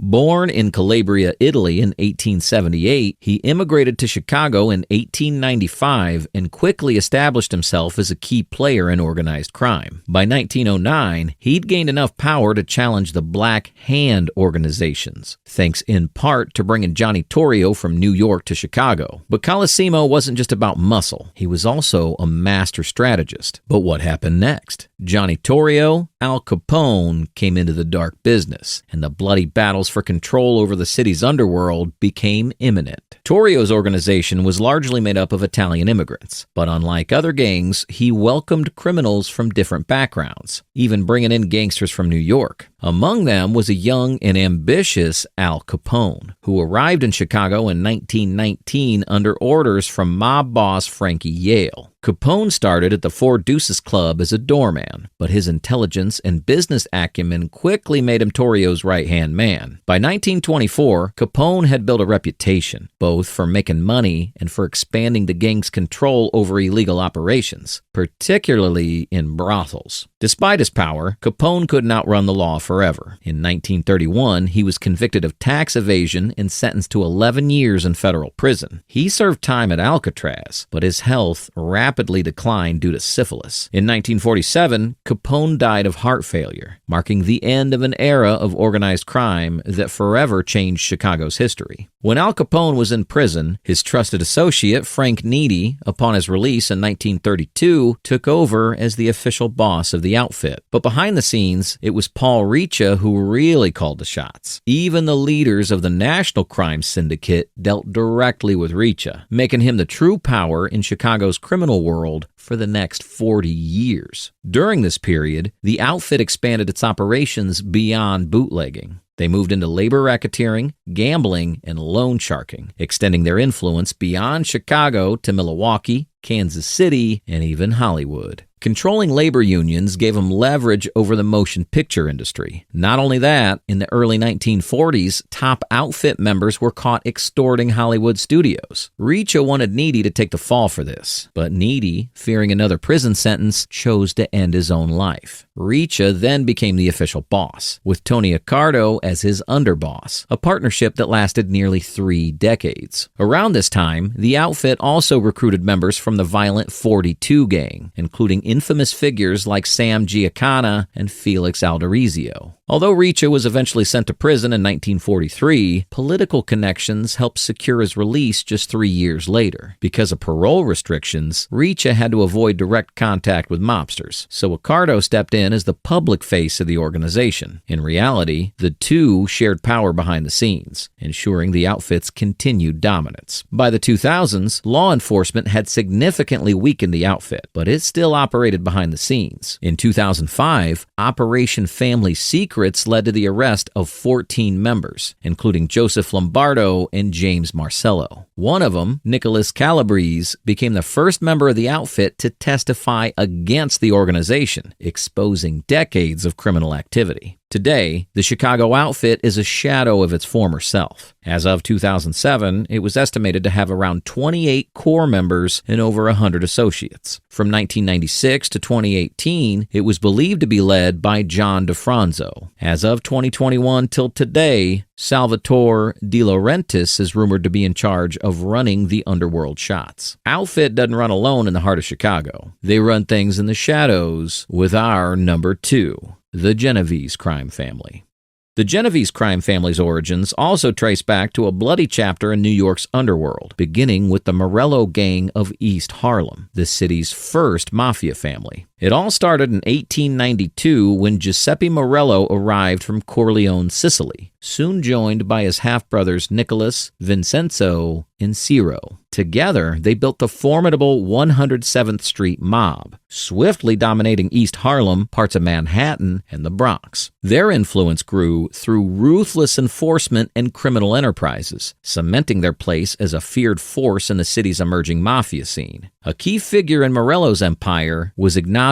Born in Calabria, Italy in 1878, he immigrated to Chicago in 1895 and quickly established himself as a key player in organized crime. By 1909, he'd gained enough power to challenge the Black Hand organizations, thanks in part to bringing Johnny Torrio from New York to Chicago. But Colosimo wasn't just about muscle. He was also a master strategist. But what happened next? Johnny Torrio, Al Capone came into the dark business, and the bloody battles for control over the city's underworld became imminent. Torrio's organization was largely made up of Italian immigrants, but unlike other gangs, he welcomed criminals from different backgrounds, even bringing in gangsters from New York. Among them was a young and ambitious Al Capone, who arrived in Chicago in 1919 under orders from mob boss Frankie Yale. Capone started at the Four Deuces Club as a doorman, but his intelligence and business acumen quickly made him Torrio's right-hand man. By 1924, Capone had built a reputation, both for making money and for expanding the gang's control over illegal operations, particularly in brothels. Despite his power, Capone couldn't outrun the law forever. In 1931, he was convicted of tax evasion and sentenced to 11 years in federal prison. He served time at Alcatraz, but his health rapidly declined due to syphilis. In 1947, Capone died of heart failure, marking the end of an era of organized crime that forever changed Chicago's history. When Al Capone was in prison, his trusted associate, Frank Needy, upon his release in 1932, took over as the official boss of the outfit. But behind the scenes, it was Paul Riccia who really called the shots. Even the leaders of the National Crime Syndicate dealt directly with Riccia, making him the true power in Chicago's criminal world for the next 40 years. During this period, the outfit expanded its operations beyond bootlegging. They moved into labor racketeering, gambling, and loan sharking, extending their influence beyond Chicago to Milwaukee, Kansas City, and even Hollywood. Controlling labor unions gave them leverage over the motion picture industry. Not only that, in the early 1940s, top outfit members were caught extorting Hollywood studios. Riccia wanted Needy to take the fall for this, but Needy, fearing another prison sentence, chose to end his own life. Riccia then became the official boss, with Tony Accardo as his underboss, a partnership that lasted nearly 3 decades. Around this time, the outfit also recruited members from the violent 42 gang, including infamous figures like Sam Giancana and Felix Alderizio. Although Riccia was eventually sent to prison in 1943, political connections helped secure his release just 3 years later. Because of parole restrictions, Riccia had to avoid direct contact with mobsters, so Accardo stepped in as the public face of the organization. In reality, the two shared power behind the scenes, ensuring the outfit's continued dominance. By the 2000s, law enforcement had significantly weakened the outfit, but it still operated behind the scenes. In 2005, Operation Family Secrets led to the arrest of 14 members, including Joseph Lombardo and James Marcello. One of them, Nicholas Calabrese, became the first member of the outfit to testify against the organization, exposing decades of criminal activity. Today, the Chicago outfit is a shadow of its former self. As of 2007, it was estimated to have around 28 core members and over 100 associates. From 1996 to 2018, it was believed to be led by John DeFranzo. As of 2021 till today, Salvatore De Laurentiis is rumored to be in charge of running the underworld shots. Outfit doesn't run alone in the heart of Chicago. They run things in the shadows with our number 2. The Genovese crime family. The Genovese crime family's origins also trace back to a bloody chapter in New York's underworld, beginning with the Morello gang of East Harlem, the city's first mafia family. It all started in 1892 when Giuseppe Morello arrived from Corleone, Sicily, soon joined by his half-brothers Nicholas, Vincenzo, and Ciro. Together, they built the formidable 107th Street Mob, swiftly dominating East Harlem, parts of Manhattan, and the Bronx. Their influence grew through ruthless enforcement and criminal enterprises, cementing their place as a feared force in the city's emerging mafia scene. A key figure in Morello's empire was Ignazio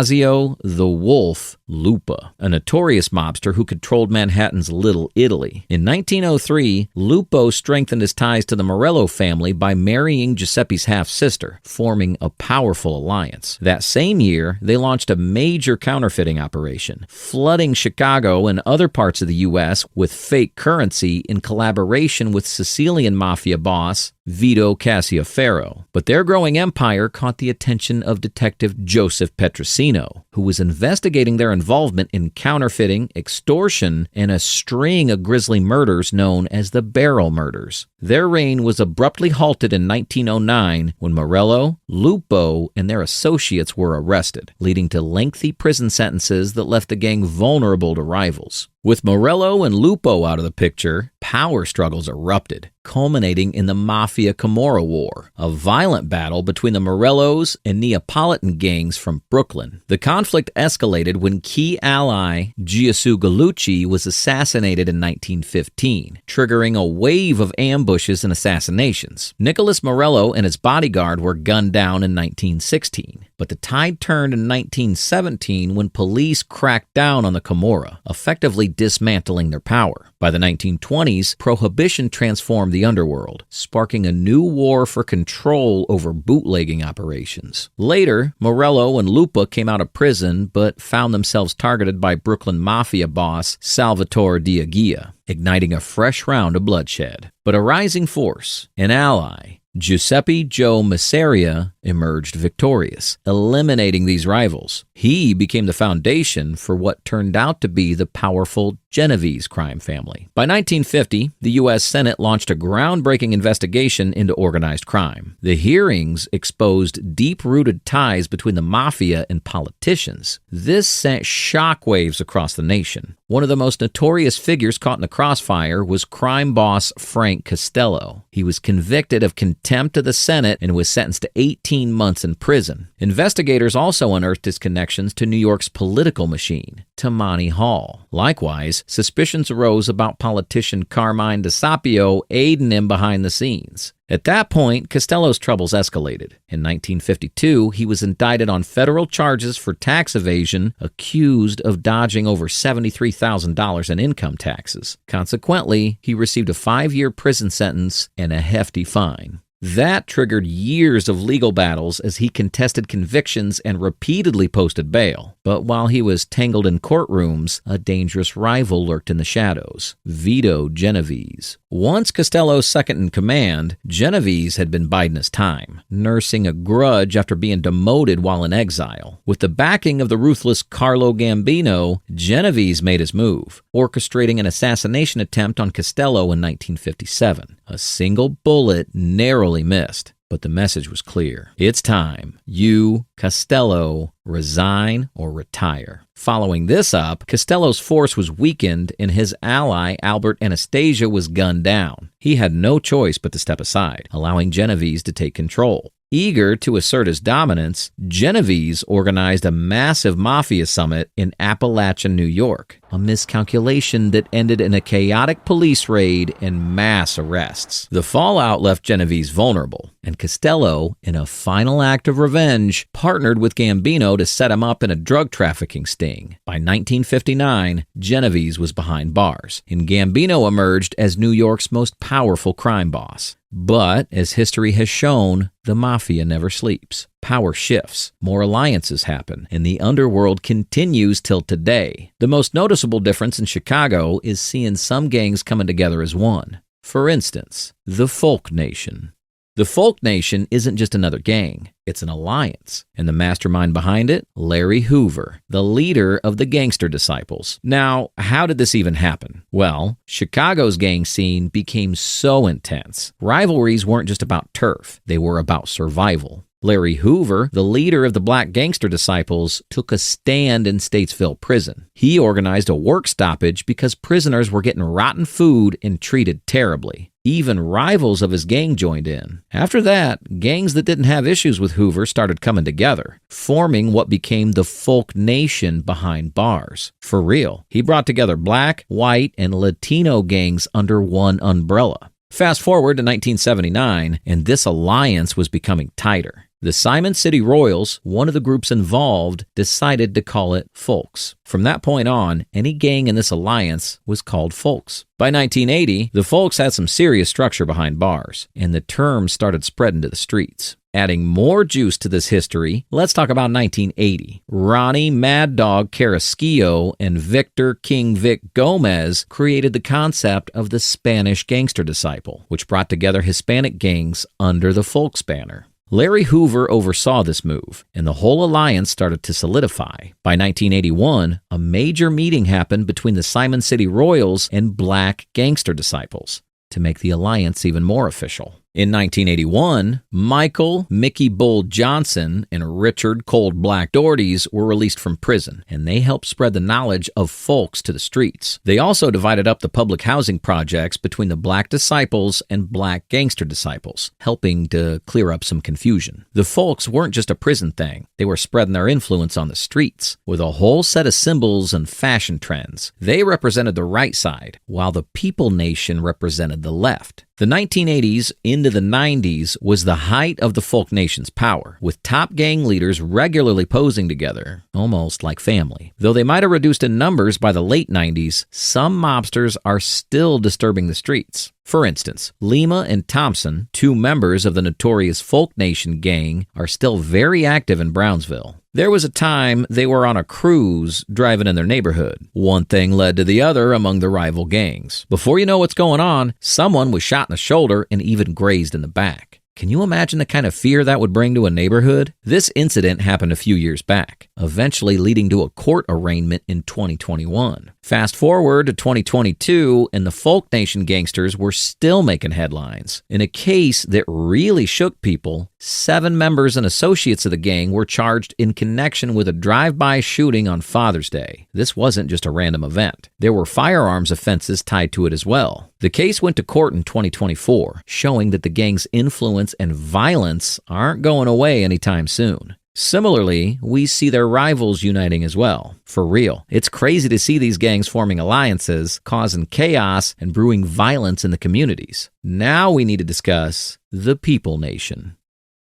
the Wolf Lupa, a notorious mobster who controlled Manhattan's Little Italy. In 1903, Lupo strengthened his ties to the Morello family by marrying Giuseppe's half-sister, forming a powerful alliance. That same year, they launched a major counterfeiting operation, flooding Chicago and other parts of the U.S. with fake currency in collaboration with Sicilian mafia boss Vito Cassioferro. But their growing empire caught the attention of Detective Joseph Petrosino, who was investigating their involvement in counterfeiting, extortion, and a string of grisly murders known as the Barrel Murders. Their reign was abruptly halted in 1909 when Morello, Lupo, and their associates were arrested, leading to lengthy prison sentences that left the gang vulnerable to rivals. With Morello and Lupo out of the picture, power struggles erupted, culminating in the Mafia Camorra War, a violent battle between the Morellos and Neapolitan gangs from Brooklyn. The conflict escalated when key ally Giuseppe Gallucci was assassinated in 1915, triggering a wave of ambushes and assassinations. Nicholas Morello and his bodyguard were gunned down in 1916. But the tide turned in 1917 when police cracked down on the Camorra, effectively dismantling their power. By the 1920s, Prohibition transformed the underworld, sparking a new war for control over bootlegging operations. Later, Morello and Lupa came out of prison but found themselves targeted by Brooklyn Mafia boss Salvatore Diaghia, igniting a fresh round of bloodshed. But a rising force, an ally, Giuseppe Joe Masseria, emerged victorious, eliminating these rivals. He became the foundation for what turned out to be the powerful Genovese crime family. By 1950, the U.S. Senate launched a groundbreaking investigation into organized crime. The hearings exposed deep-rooted ties between the mafia and politicians. This sent shockwaves across the nation. One of the most notorious figures caught in the crossfire was crime boss Frank Costello. He was convicted of contempt of the Senate and was sentenced to 18 months in prison. Investigators also unearthed his connections to New York's political machine, Tammany Hall. Likewise, suspicions arose about politician Carmine DeSapio aiding him behind the scenes. At that point, Costello's troubles escalated. In 1952, he was indicted on federal charges for tax evasion, accused of dodging over $73,000 in income taxes. Consequently, he received a 5-year prison sentence and a hefty fine. That triggered years of legal battles as he contested convictions and repeatedly posted bail. But while he was tangled in courtrooms, a dangerous rival lurked in the shadows, Vito Genovese. Once Costello's second in command, Genovese had been biding his time, nursing a grudge after being demoted while in exile. With the backing of the ruthless Carlo Gambino, Genovese made his move, orchestrating an assassination attempt on Costello in 1957. A single bullet narrowly missed, but the message was clear. It's time. You, Costello, resign or retire. Following this up, Costello's force was weakened and his ally, Albert Anastasia, was gunned down. He had no choice but to step aside, allowing Genovese to take control. Eager to assert his dominance, Genovese organized a massive mafia summit in Appalachian, New York, a miscalculation that ended in a chaotic police raid and mass arrests. The fallout left Genovese vulnerable, and Costello, in a final act of revenge, partnered with Gambino to set him up in a drug trafficking sting. By 1959, Genovese was behind bars, and Gambino emerged as New York's most powerful crime boss. But, as history has shown, the mafia never sleeps. Power shifts, more alliances happen, and the underworld continues till today. The most noticeable difference in Chicago is seeing some gangs coming together as one. For instance, the Folk Nation. The Folk Nation isn't just another gang, it's an alliance. And the mastermind behind it? Larry Hoover, the leader of the Gangster Disciples. Now, how did this even happen? Well, Chicago's gang scene became so intense. Rivalries weren't just about turf, they were about survival. Larry Hoover, the leader of the Black Gangster Disciples, took a stand in Statesville Prison. He organized a work stoppage because prisoners were getting rotten food and treated terribly. Even rivals of his gang joined in. After that, gangs that didn't have issues with Hoover started coming together, forming what became the Folk Nation behind bars. For real, he brought together black, white, and Latino gangs under one umbrella. Fast forward to 1979, and this alliance was becoming tighter. The Simon City Royals, one of the groups involved, decided to call it Folks. From that point on, any gang in this alliance was called Folks. By 1980, the Folks had some serious structure behind bars, and the term started spreading to the streets. Adding more juice to this history, let's talk about 1980. Ronnie Mad Dog Carrasquillo and Victor King Vic Gomez created the concept of the Spanish Gangster Disciple, which brought together Hispanic gangs under the Folks banner. Larry Hoover oversaw this move, and the whole alliance started to solidify. By 1981, a major meeting happened between the Simon City Royals and Black Gangster Disciples to make the alliance even more official. In 1981, Michael Mickey Bull Johnson and Richard Cold Black Doherty's were released from prison, and they helped spread the knowledge of Folks to the streets. They also divided up the public housing projects between the Black Disciples and Black Gangster Disciples, helping to clear up some confusion. The Folks weren't just a prison thing. They were spreading their influence on the streets, with a whole set of symbols and fashion trends. They represented the right side, while the People Nation represented the left. The 1980s into the 90s was the height of the Folk Nation's power, with top gang leaders regularly posing together, almost like family. Though they might have reduced in numbers by the late 90s, some mobsters are still disturbing the streets. For instance, Lima and Thompson, two members of the notorious Folk Nation gang, are still very active in Brownsville. There was a time they were on a cruise driving in their neighborhood. One thing led to the other among the rival gangs. Before you know what's going on, someone was shot in the shoulder and even grazed in the back. Can you imagine the kind of fear that would bring to a neighborhood? This incident happened a few years back, eventually leading to a court arraignment in 2021. Fast forward to 2022, and the Folk Nation gangsters were still making headlines. In a case that really shook people, 7 members and associates of the gang were charged in connection with a drive-by shooting on Father's Day. This wasn't just a random event. There were firearms offenses tied to it as well. The case went to court in 2024, showing that the gang's influence and violence aren't going away anytime soon. Similarly, we see their rivals uniting as well. For real, it's crazy to see these gangs forming alliances, causing chaos, and brewing violence in the communities. Now we need to discuss the People Nation.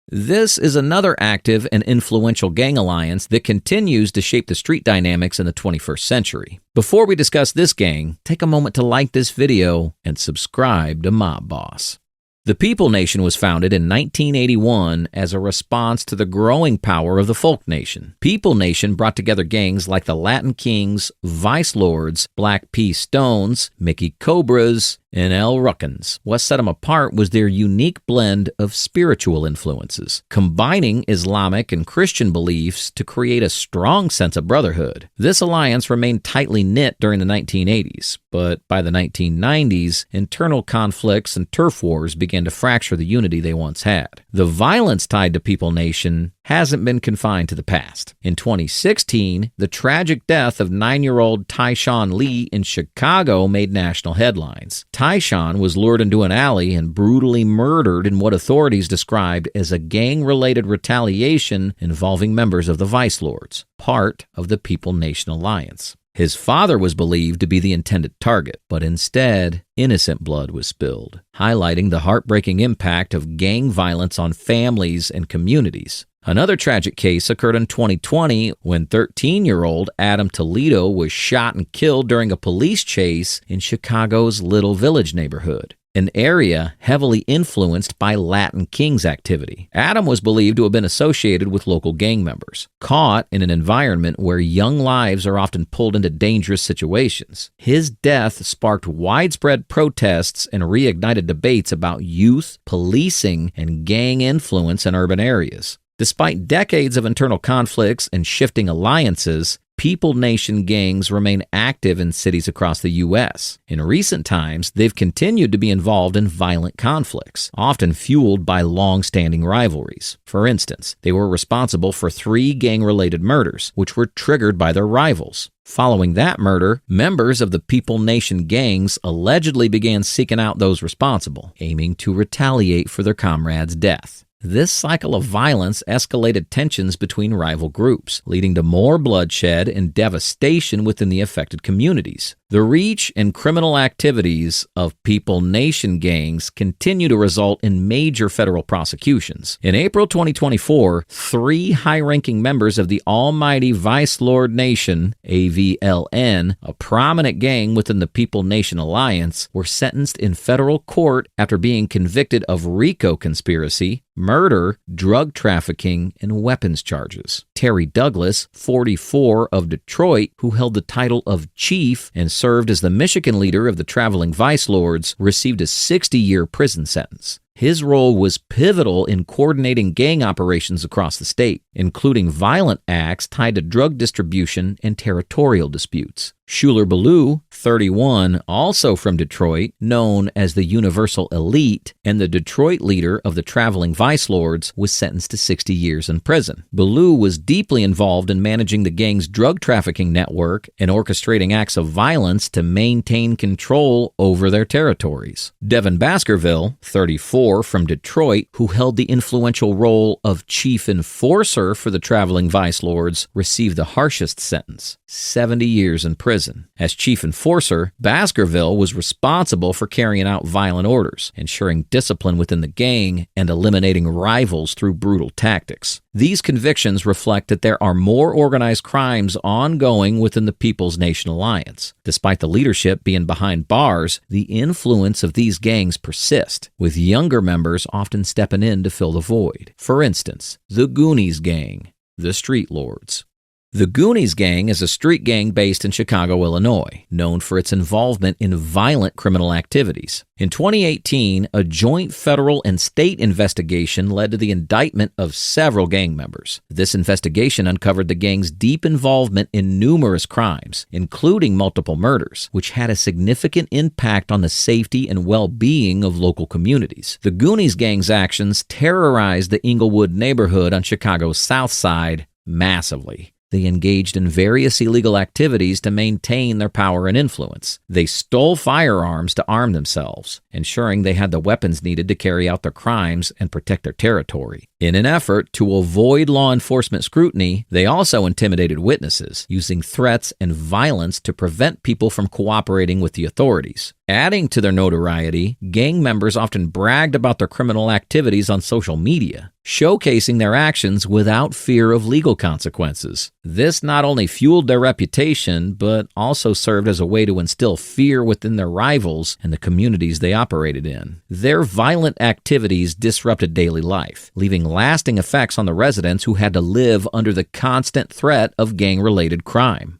This is another active and influential gang alliance that continues to shape the street dynamics in the 21st century. Before we discuss this gang, take a moment to like this video and subscribe to Mob Boss. The People Nation was founded in 1981 as a response to the growing power of the Folk Nation. People Nation brought together gangs like the Latin Kings, Vice Lords, Black P. Stones, Mickey Cobras, and El Ruckins. What set them apart was their unique blend of spiritual influences, combining Islamic and Christian beliefs to create a strong sense of brotherhood. This alliance remained tightly knit during the 1980s, but by the 1990s, internal conflicts and turf wars began to fracture the unity they once had. The violence tied to People Nation hasn't been confined to the past. In 2016, the tragic death of 9-year-old Tyshawn Lee in Chicago made national headlines. Tyshawn was lured into an alley and brutally murdered in what authorities described as a gang-related retaliation involving members of the Vice Lords, part of the People Nation Alliance. His father was believed to be the intended target, but instead, innocent blood was spilled, highlighting the heartbreaking impact of gang violence on families and communities. Another tragic case occurred in 2020 when 13-year-old Adam Toledo was shot and killed during a police chase in Chicago's Little Village neighborhood, an area heavily influenced by Latin Kings activity. Adam was believed to have been associated with local gang members, caught in an environment where young lives are often pulled into dangerous situations. His death sparked widespread protests and reignited debates about youth, policing, and gang influence in urban areas. Despite decades of internal conflicts and shifting alliances, People Nation gangs remain active in cities across the U.S. In recent times, they've continued to be involved in violent conflicts, often fueled by long-standing rivalries. For instance, they were responsible for 3 gang-related murders, which were triggered by their rivals. Following that murder, members of the People Nation gangs allegedly began seeking out those responsible, aiming to retaliate for their comrade's death. This cycle of violence escalated tensions between rival groups, leading to more bloodshed and devastation within the affected communities. The reach and criminal activities of People Nation gangs continue to result in major federal prosecutions. In April 2024, 3 high-ranking members of the Almighty Vice Lord Nation, AVLN, a prominent gang within the People Nation Alliance, were sentenced in federal court after being convicted of RICO conspiracy, murder, drug trafficking, and weapons charges. Terry Douglas, 44, of Detroit, who held the title of Chief and served as the Michigan leader of the traveling Vice Lords, received a 60-year prison sentence. His role was pivotal in coordinating gang operations across the state, including violent acts tied to drug distribution and territorial disputes. Shuler Ballou, 31, also from Detroit, known as the Universal Elite, and the Detroit leader of the traveling Vice Lords, was sentenced to 60 years in prison. Ballou was deeply involved in managing the gang's drug trafficking network and orchestrating acts of violence to maintain control over their territories. Devin Baskerville, 34, Thor from Detroit, who held the influential role of chief enforcer for the traveling vice lords, received the harshest sentence, 70 years in prison. As chief enforcer, Baskerville was responsible for carrying out violent orders, ensuring discipline within the gang, and eliminating rivals through brutal tactics. These convictions reflect that there are more organized crimes ongoing within the People's Nation Alliance. Despite the leadership being behind bars, the influence of these gangs persist, with younger members often stepping in to fill the void. For instance, the Goonies Gang, the Street Lords. The Goonies Gang is a street gang based in Chicago, Illinois, known for its involvement in violent criminal activities. In 2018, a joint federal and state investigation led to the indictment of several gang members. This investigation uncovered the gang's deep involvement in numerous crimes, including multiple murders, which had a significant impact on the safety and well-being of local communities. The Goonies Gang's actions terrorized the Inglewood neighborhood on Chicago's South Side massively. They engaged in various illegal activities to maintain their power and influence. They stole firearms to arm themselves, ensuring they had the weapons needed to carry out their crimes and protect their territory. In an effort to avoid law enforcement scrutiny, they also intimidated witnesses, using threats and violence to prevent people from cooperating with the authorities. Adding to their notoriety, gang members often bragged about their criminal activities on social media, showcasing their actions without fear of legal consequences. This not only fueled their reputation, but also served as a way to instill fear within their rivals and the communities they operated in. Their violent activities disrupted daily life, leaving lasting effects on the residents who had to live under the constant threat of gang-related crime.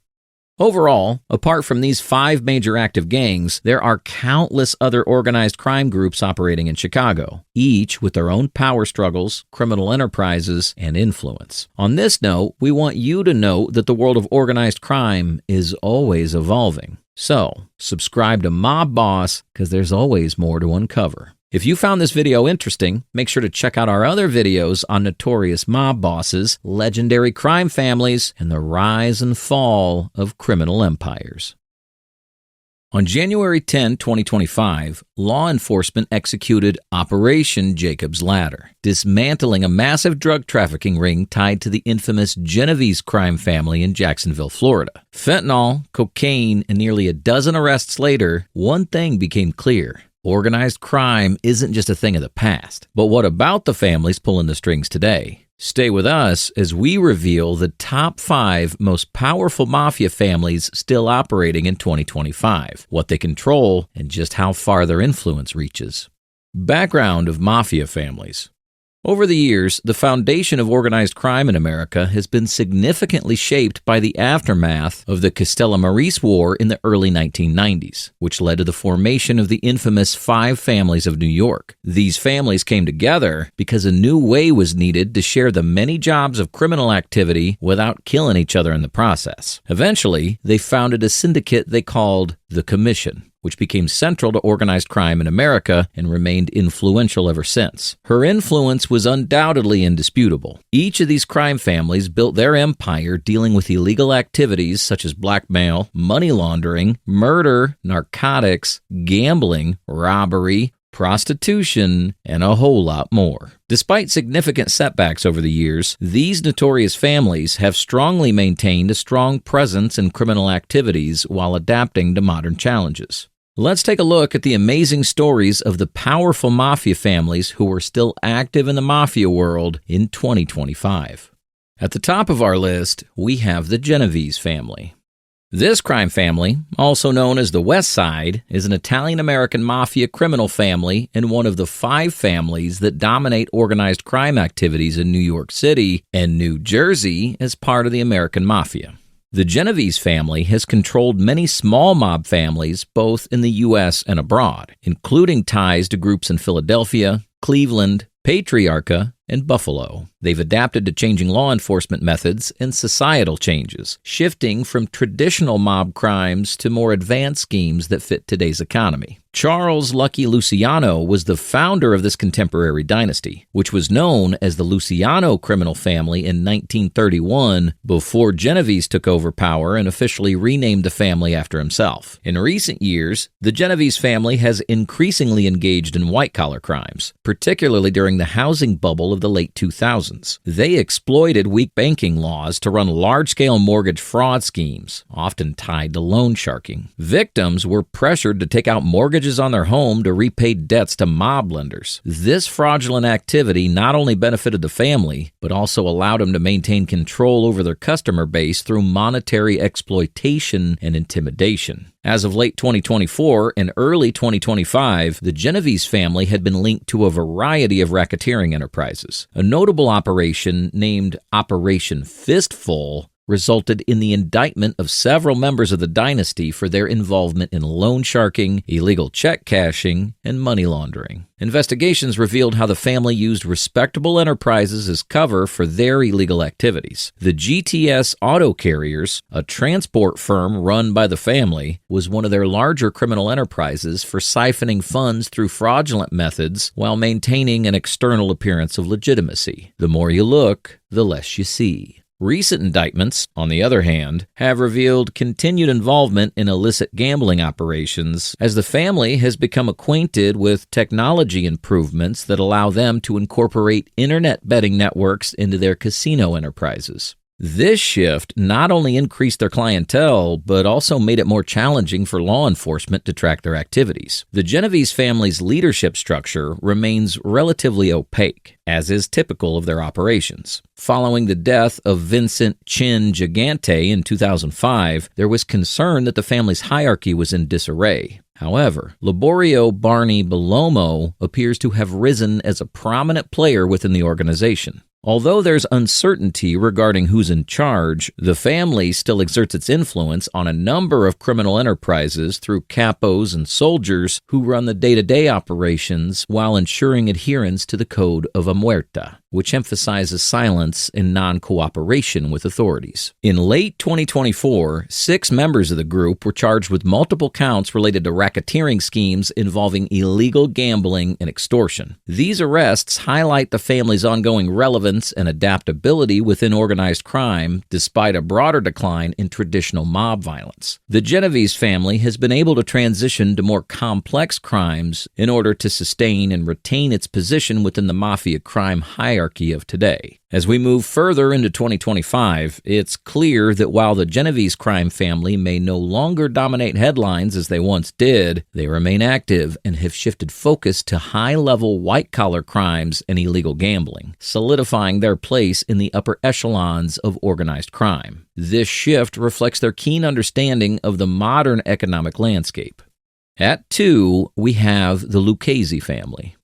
Overall, apart from these 5 major active gangs, there are countless other organized crime groups operating in Chicago, each with their own power struggles, criminal enterprises, and influence. On this note, we want you to know that the world of organized crime is always evolving. So, subscribe to Mob Boss, because there's always more to uncover. If you found this video interesting, make sure to check out our other videos on notorious mob bosses, legendary crime families, and the rise and fall of criminal empires. On January 10, 2025, law enforcement executed Operation Jacob's Ladder, dismantling a massive drug trafficking ring tied to the infamous Genovese crime family in Jacksonville, Florida. Fentanyl, cocaine, and nearly a dozen arrests later, one thing became clear. Organized crime isn't just a thing of the past. But what about the families pulling the strings today? Stay with us as we reveal the top 5 most powerful mafia families still operating in 2025, what they control, and just how far their influence reaches. Background of mafia families. Over the years, the foundation of organized crime in America has been significantly shaped by the aftermath of the Castellammarise War in the early 1990s, which led to the formation of the infamous 5 families of New York. These families came together because a new way was needed to share the many jobs of criminal activity without killing each other in the process. Eventually, they founded a syndicate they called the Commission, which became central to organized crime in America and remained influential ever since. Her influence was undoubtedly indisputable. Each of these crime families built their empire dealing with illegal activities such as blackmail, money laundering, murder, narcotics, gambling, robbery, prostitution, and a whole lot more. Despite significant setbacks over the years, these notorious families have strongly maintained a strong presence in criminal activities while adapting to modern challenges. Let's take a look at the amazing stories of the powerful mafia families who are still active in the mafia world in 2025. At the top of our list, we have the Genovese family. This crime family, also known as the West Side, is an Italian-American mafia criminal family and one of the 5 families that dominate organized crime activities in New York City and New Jersey as part of the American Mafia. The Genovese family has controlled many small mob families both in the U.S. and abroad, including ties to groups in Philadelphia, Cleveland, Patriarca, and Buffalo. They've adapted to changing law enforcement methods and societal changes, shifting from traditional mob crimes to more advanced schemes that fit today's economy. Charles Lucky Luciano was the founder of this contemporary dynasty, which was known as the Luciano criminal family in 1931 before Genovese took over power and officially renamed the family after himself. In recent years, the Genovese family has increasingly engaged in white-collar crimes, particularly during the housing bubble of the late 2000s. They exploited weak banking laws to run large-scale mortgage fraud schemes, often tied to loan sharking. Victims were pressured to take out mortgages on their home to repay debts to mob lenders. This fraudulent activity not only benefited the family, but also allowed them to maintain control over their customer base through monetary exploitation and intimidation. As of late 2024 and early 2025, the Genovese family had been linked to a variety of racketeering enterprises. A notable operation named Operation Fistful resulted in the indictment of several members of the dynasty for their involvement in loan sharking, illegal check cashing, and money laundering. Investigations revealed how the family used respectable enterprises as cover for their illegal activities. The GTS Auto Carriers, a transport firm run by the family, was one of their larger criminal enterprises for siphoning funds through fraudulent methods while maintaining an external appearance of legitimacy. The more you look, the less you see. Recent indictments, on the other hand, have revealed continued involvement in illicit gambling operations as the family has become acquainted with technology improvements that allow them to incorporate internet betting networks into their casino enterprises. This shift not only increased their clientele, but also made it more challenging for law enforcement to track their activities. The Genovese family's leadership structure remains relatively opaque, as is typical of their operations. Following the death of Vincent Chin Gigante in 2005, there was concern that the family's hierarchy was in disarray. However, Liborio Barney Bellomo appears to have risen as a prominent player within the organization. Although there's uncertainty regarding who's in charge, the family still exerts its influence on a number of criminal enterprises through capos and soldiers who run the day-to-day operations while ensuring adherence to the Code of a Muerta, which emphasizes silence and non-cooperation with authorities. In late 2024, 6 members of the group were charged with multiple counts related to racketeering schemes involving illegal gambling and extortion. These arrests highlight the family's ongoing relevance and adaptability within organized crime, despite a broader decline in traditional mob violence. The Genovese family has been able to transition to more complex crimes in order to sustain and retain its position within the Mafia crime hierarchy of today. As we move further into 2025, it's clear that while the Genovese crime family may no longer dominate headlines as they once did, they remain active and have shifted focus to high-level white-collar crimes and illegal gambling, solidifying their place in the upper echelons of organized crime. This shift reflects their keen understanding of the modern economic landscape. At 2, we have the Lucchese family.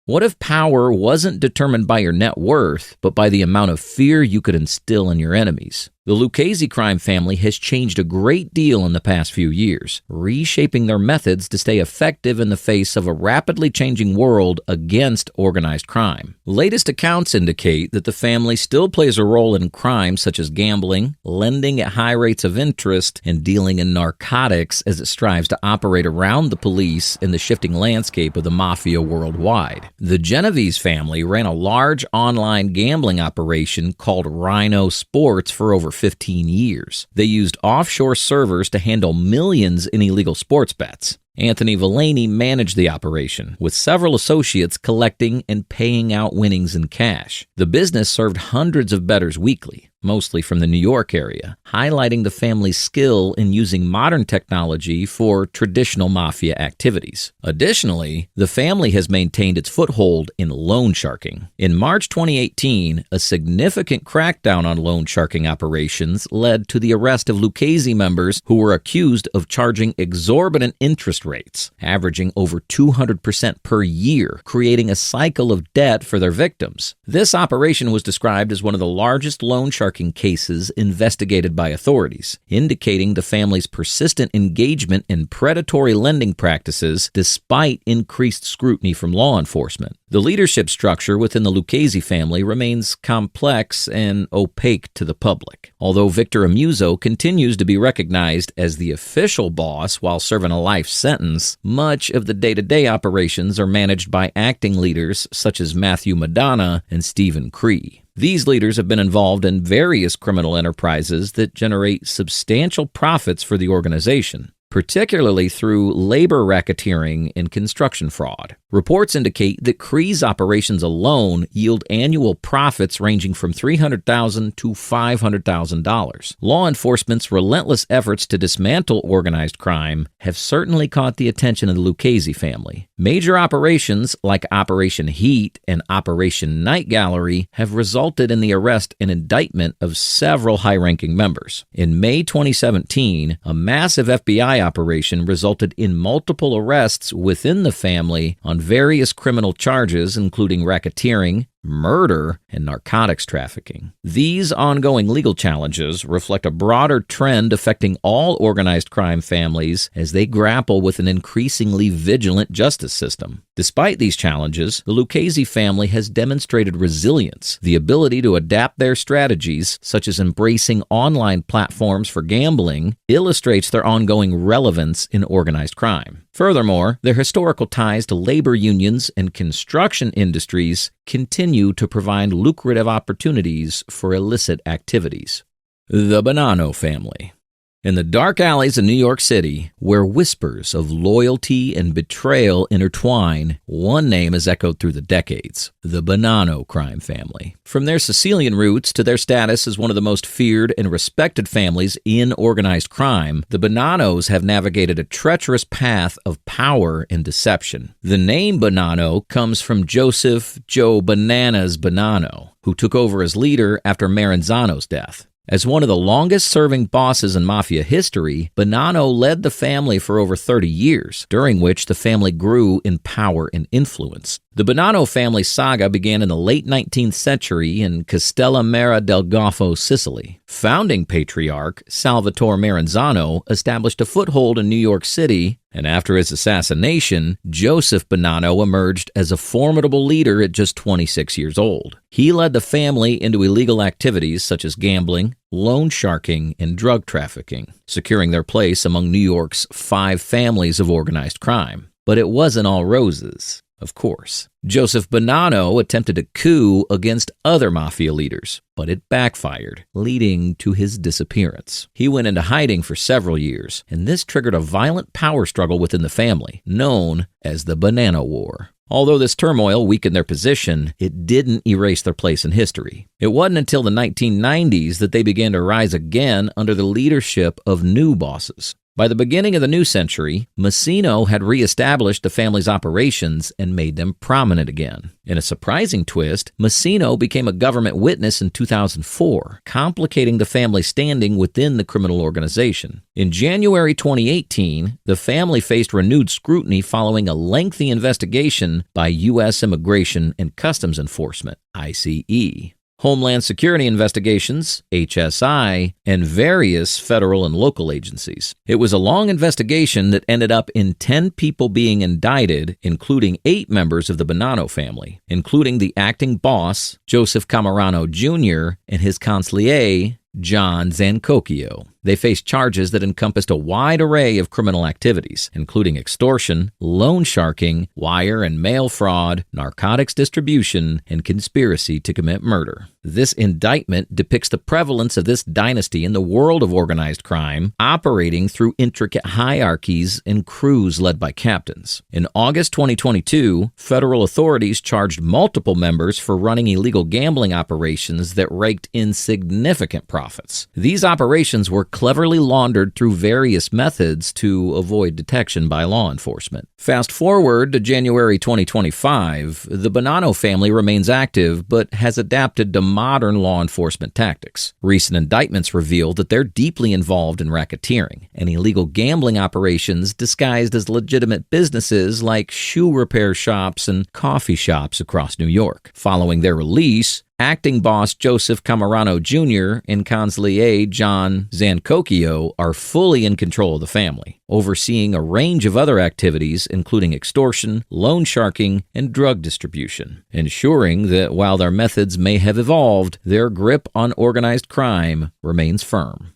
What if power wasn't determined by your net worth, but by the amount of fear you could instill in your enemies? The Lucchese crime family has changed a great deal in the past few years, reshaping their methods to stay effective in the face of a rapidly changing world against organized crime. Latest accounts indicate that the family still plays a role in crimes such as gambling, lending at high rates of interest, and dealing in narcotics as it strives to operate around the police in the shifting landscape of the Mafia worldwide. The Genovese family ran a large online gambling operation called Rhino Sports for over 15 years. They used offshore servers to handle millions in illegal sports bets. Anthony Villani managed the operation, with several associates collecting and paying out winnings in cash. The business served hundreds of bettors weekly, mostly from the New York area, highlighting the family's skill in using modern technology for traditional mafia activities. Additionally, the family has maintained its foothold in loan sharking. In March 2018, a significant crackdown on loan sharking operations led to the arrest of Lucchese members who were accused of charging exorbitant interest rates, averaging over 200% per year, creating a cycle of debt for their victims. This operation was described as one of the largest loan sharking sharking cases investigated by authorities, indicating the family's persistent engagement in predatory lending practices despite increased scrutiny from law enforcement. The leadership structure within the Lucchese family remains complex and opaque to the public. Although Victor Amuso continues to be recognized as the official boss while serving a life sentence, much of the day-to-day operations are managed by acting leaders such as Matthew Madonna and Stephen Cree. These leaders have been involved in various criminal enterprises that generate substantial profits for the organization, particularly through labor racketeering and construction fraud. Reports indicate that Cree's operations alone yield annual profits ranging from $300,000 to $500,000. Law enforcement's relentless efforts to dismantle organized crime have certainly caught the attention of the Lucchese family. Major operations like Operation Heat and Operation Night Gallery have resulted in the arrest and indictment of several high-ranking members. In May 2017, a massive FBI operation resulted in multiple arrests within the family on various criminal charges, including racketeering, murder, and narcotics trafficking. These ongoing legal challenges reflect a broader trend affecting all organized crime families as they grapple with an increasingly vigilant justice system. Despite these challenges, the Lucchese family has demonstrated resilience. The ability to adapt their strategies, such as embracing online platforms for gambling, illustrates their ongoing relevance in organized crime. Furthermore, their historical ties to labor unions and construction industries continue to provide lucrative opportunities for illicit activities. The Bonanno family. In the dark alleys of New York City, where whispers of loyalty and betrayal intertwine, one name is echoed through the decades: the Bonanno crime family. From their Sicilian roots to their status as one of the most feared and respected families in organized crime, the Bonannos have navigated a treacherous path of power and deception. The name Bonanno comes from Joseph Joe Bananas Bonanno, who took over as leader after Maranzano's death. As one of the longest-serving bosses in Mafia history, Bonanno led the family for over 30 years, during which the family grew in power and influence. The Bonanno family saga began in the late 19th century in Castellammare del Golfo, Sicily. Founding patriarch Salvatore Maranzano established a foothold in New York City, and after his assassination, Joseph Bonanno emerged as a formidable leader at just 26 years old. He led the family into illegal activities such as gambling, loan sharking, and drug trafficking, securing their place among New York's 5 families of organized crime. But it wasn't all roses. Of course. Joseph Bonanno attempted a coup against other mafia leaders, but it backfired, leading to his disappearance. He went into hiding for several years, and this triggered a violent power struggle within the family, known as the Bonanno War. Although this turmoil weakened their position, it didn't erase their place in history. It wasn't until the 1990s that they began to rise again under the leadership of new bosses. By the beginning of the new century, Massino had reestablished the family's operations and made them prominent again. In a surprising twist, Massino became a government witness in 2004, complicating the family's standing within the criminal organization. In January 2018, the family faced renewed scrutiny following a lengthy investigation by U.S. Immigration and Customs Enforcement, ICE. Homeland Security Investigations, HSI, and various federal and local agencies. It was a long investigation that ended up in 10 people being indicted, including 8 members of the Bonanno family, including the acting boss, Joseph Camarano Jr., and his consigliere, John Zancocchio. They faced charges that encompassed a wide array of criminal activities, including extortion, loan sharking, wire and mail fraud, narcotics distribution, and conspiracy to commit murder. This indictment depicts the prevalence of this dynasty in the world of organized crime, operating through intricate hierarchies and crews led by captains. In August 2022, federal authorities charged multiple members for running illegal gambling operations that raked in significant profits. These operations were cleverly laundered through various methods to avoid detection by law enforcement. Fast forward to January 2025, the Bonanno family remains active but has adapted to modern law enforcement tactics. Recent indictments reveal that they're deeply involved in racketeering and illegal gambling operations disguised as legitimate businesses like shoe repair shops and coffee shops across New York. Following their release, acting boss Joseph Camarano Jr. and consigliere John Zancocchio are fully in control of the family, overseeing a range of other activities including extortion, loan sharking, and drug distribution, ensuring that while their methods may have evolved, their grip on organized crime remains firm.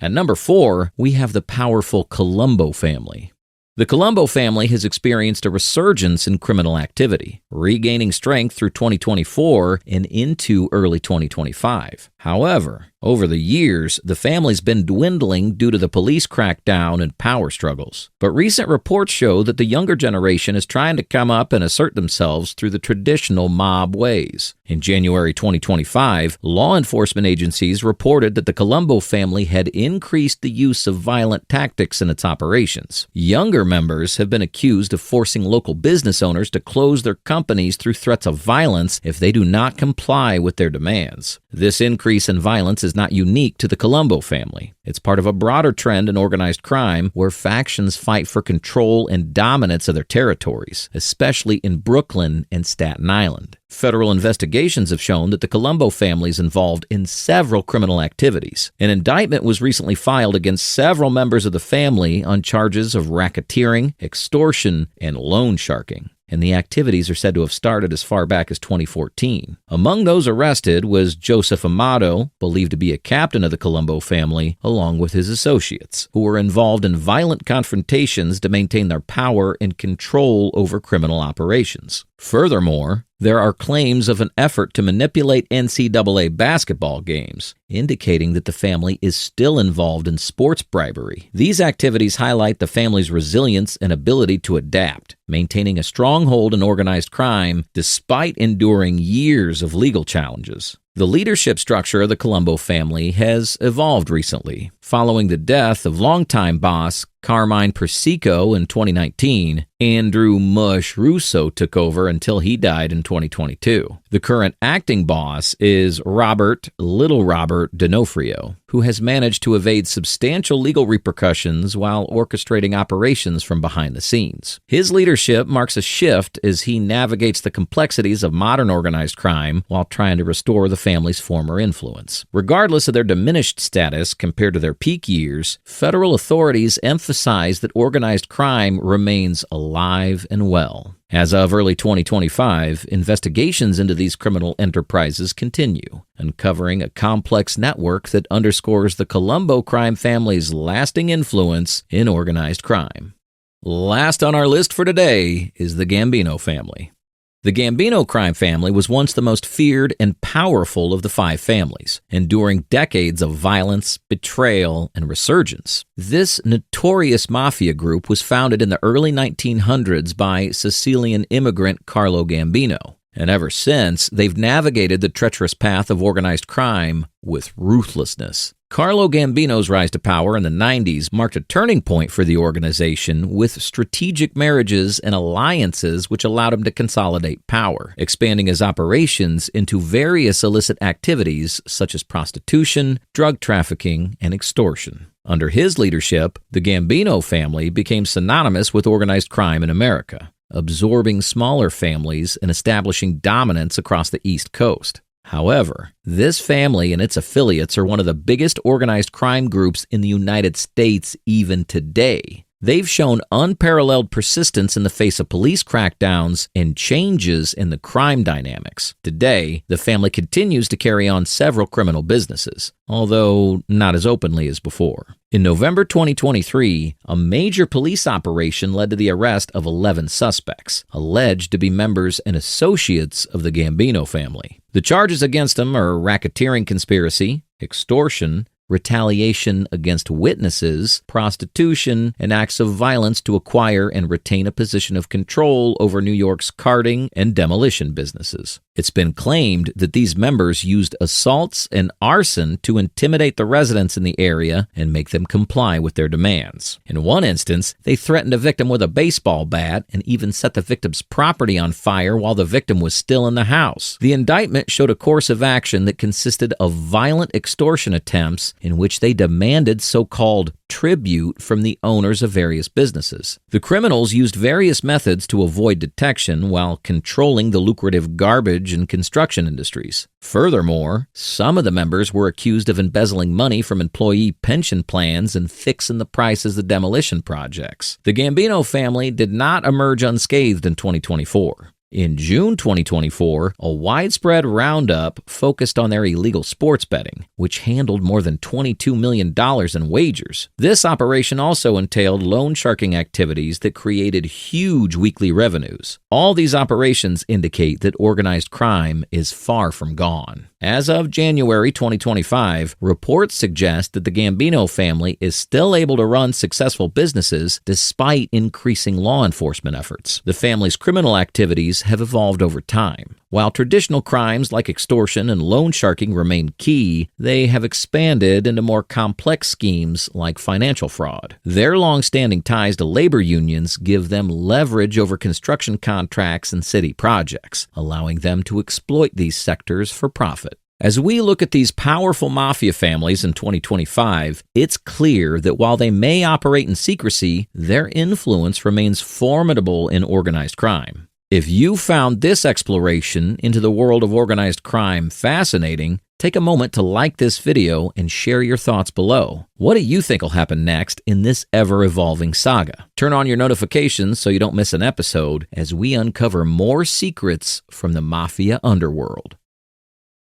At number 4, we have the powerful Colombo family. The Colombo family has experienced a resurgence in criminal activity, regaining strength through 2024 and into early 2025. However, over the years, the family's been dwindling due to the police crackdown and power struggles. But recent reports show that the younger generation is trying to come up and assert themselves through the traditional mob ways. In January 2025, law enforcement agencies reported that the Colombo family had increased the use of violent tactics in its operations. Younger members have been accused of forcing local business owners to close their companies through threats of violence if they do not comply with their demands. This increase in violence is not unique to the Colombo family. It's part of a broader trend in organized crime where factions fight for control and dominance of their territories, especially in Brooklyn and Staten Island. Federal investigations have shown that the Colombo family is involved in several criminal activities. An indictment was recently filed against several members of the family on charges of racketeering, extortion, and loan sharking, and the activities are said to have started as far back as 2014. Among those arrested was Joseph Amato, believed to be a captain of the Colombo family, along with his associates, who were involved in violent confrontations to maintain their power and control over criminal operations. Furthermore, there are claims of an effort to manipulate NCAA basketball games, indicating that the family is still involved in sports bribery. These activities highlight the family's resilience and ability to adapt, maintaining a stronghold in organized crime despite enduring years of legal challenges. The leadership structure of the Colombo family has evolved recently. Following the death of longtime boss Carmine Persico in 2019, Andrew Mush Russo took over until he died in 2022. The current acting boss is Little Robert D'Onofrio, who has managed to evade substantial legal repercussions while orchestrating operations from behind the scenes. His leadership marks a shift as he navigates the complexities of modern organized crime while trying to restore the family's former influence. Regardless of their diminished status compared to their peak years, federal authorities emphasize that organized crime remains alive and well. As of early 2025, investigations into these criminal enterprises continue, uncovering a complex network that underscores the Colombo crime family's lasting influence in organized crime. Last on our list for today is the Gambino family. The Gambino crime family was once the most feared and powerful of the 5 families, enduring decades of violence, betrayal, and resurgence. This notorious mafia group was founded in the early 1900s by Sicilian immigrant Carlo Gambino, and ever since, they've navigated the treacherous path of organized crime with ruthlessness. Carlo Gambino's rise to power in the 90s marked a turning point for the organization with strategic marriages and alliances which allowed him to consolidate power, expanding his operations into various illicit activities such as prostitution, drug trafficking, and extortion. Under his leadership, the Gambino family became synonymous with organized crime in America, absorbing smaller families and establishing dominance across the East Coast. However, this family and its affiliates are one of the biggest organized crime groups in the United States even today. They've shown unparalleled persistence in the face of police crackdowns and changes in the crime dynamics. Today, the family continues to carry on several criminal businesses, although not as openly as before. In November 2023, a major police operation led to the arrest of 11 suspects, alleged to be members and associates of the Gambino family. The charges against them are racketeering conspiracy, extortion, retaliation against witnesses, prostitution, and acts of violence to acquire and retain a position of control over New York's carting and demolition businesses. It's been claimed that these members used assaults and arson to intimidate the residents in the area and make them comply with their demands. In one instance, they threatened a victim with a baseball bat and even set the victim's property on fire while the victim was still in the house. The indictment showed a course of action that consisted of violent extortion attempts in which they demanded so-called tribute from the owners of various businesses. The criminals used various methods to avoid detection while controlling the lucrative garbage and construction industries. Furthermore, some of the members were accused of embezzling money from employee pension plans and fixing the prices of demolition projects. The Gambino family did not emerge unscathed in 2024. In June 2024, a widespread roundup focused on their illegal sports betting, which handled more than $22 million in wagers. This operation also entailed loan sharking activities that created huge weekly revenues. All these operations indicate that organized crime is far from gone. As of January 2025, reports suggest that the Gambino family is still able to run successful businesses despite increasing law enforcement efforts. The family's criminal activities have evolved over time. While traditional crimes like extortion and loan sharking remain key, they have expanded into more complex schemes like financial fraud. Their long-standing ties to labor unions give them leverage over construction contracts and city projects, allowing them to exploit these sectors for profit. As we look at these powerful mafia families in 2025, it's clear that while they may operate in secrecy, their influence remains formidable in organized crime. If you found this exploration into the world of organized crime fascinating, take a moment to like this video and share your thoughts below. What do you think will happen next in this ever-evolving saga? Turn on your notifications so you don't miss an episode as we uncover more secrets from the Mafia underworld.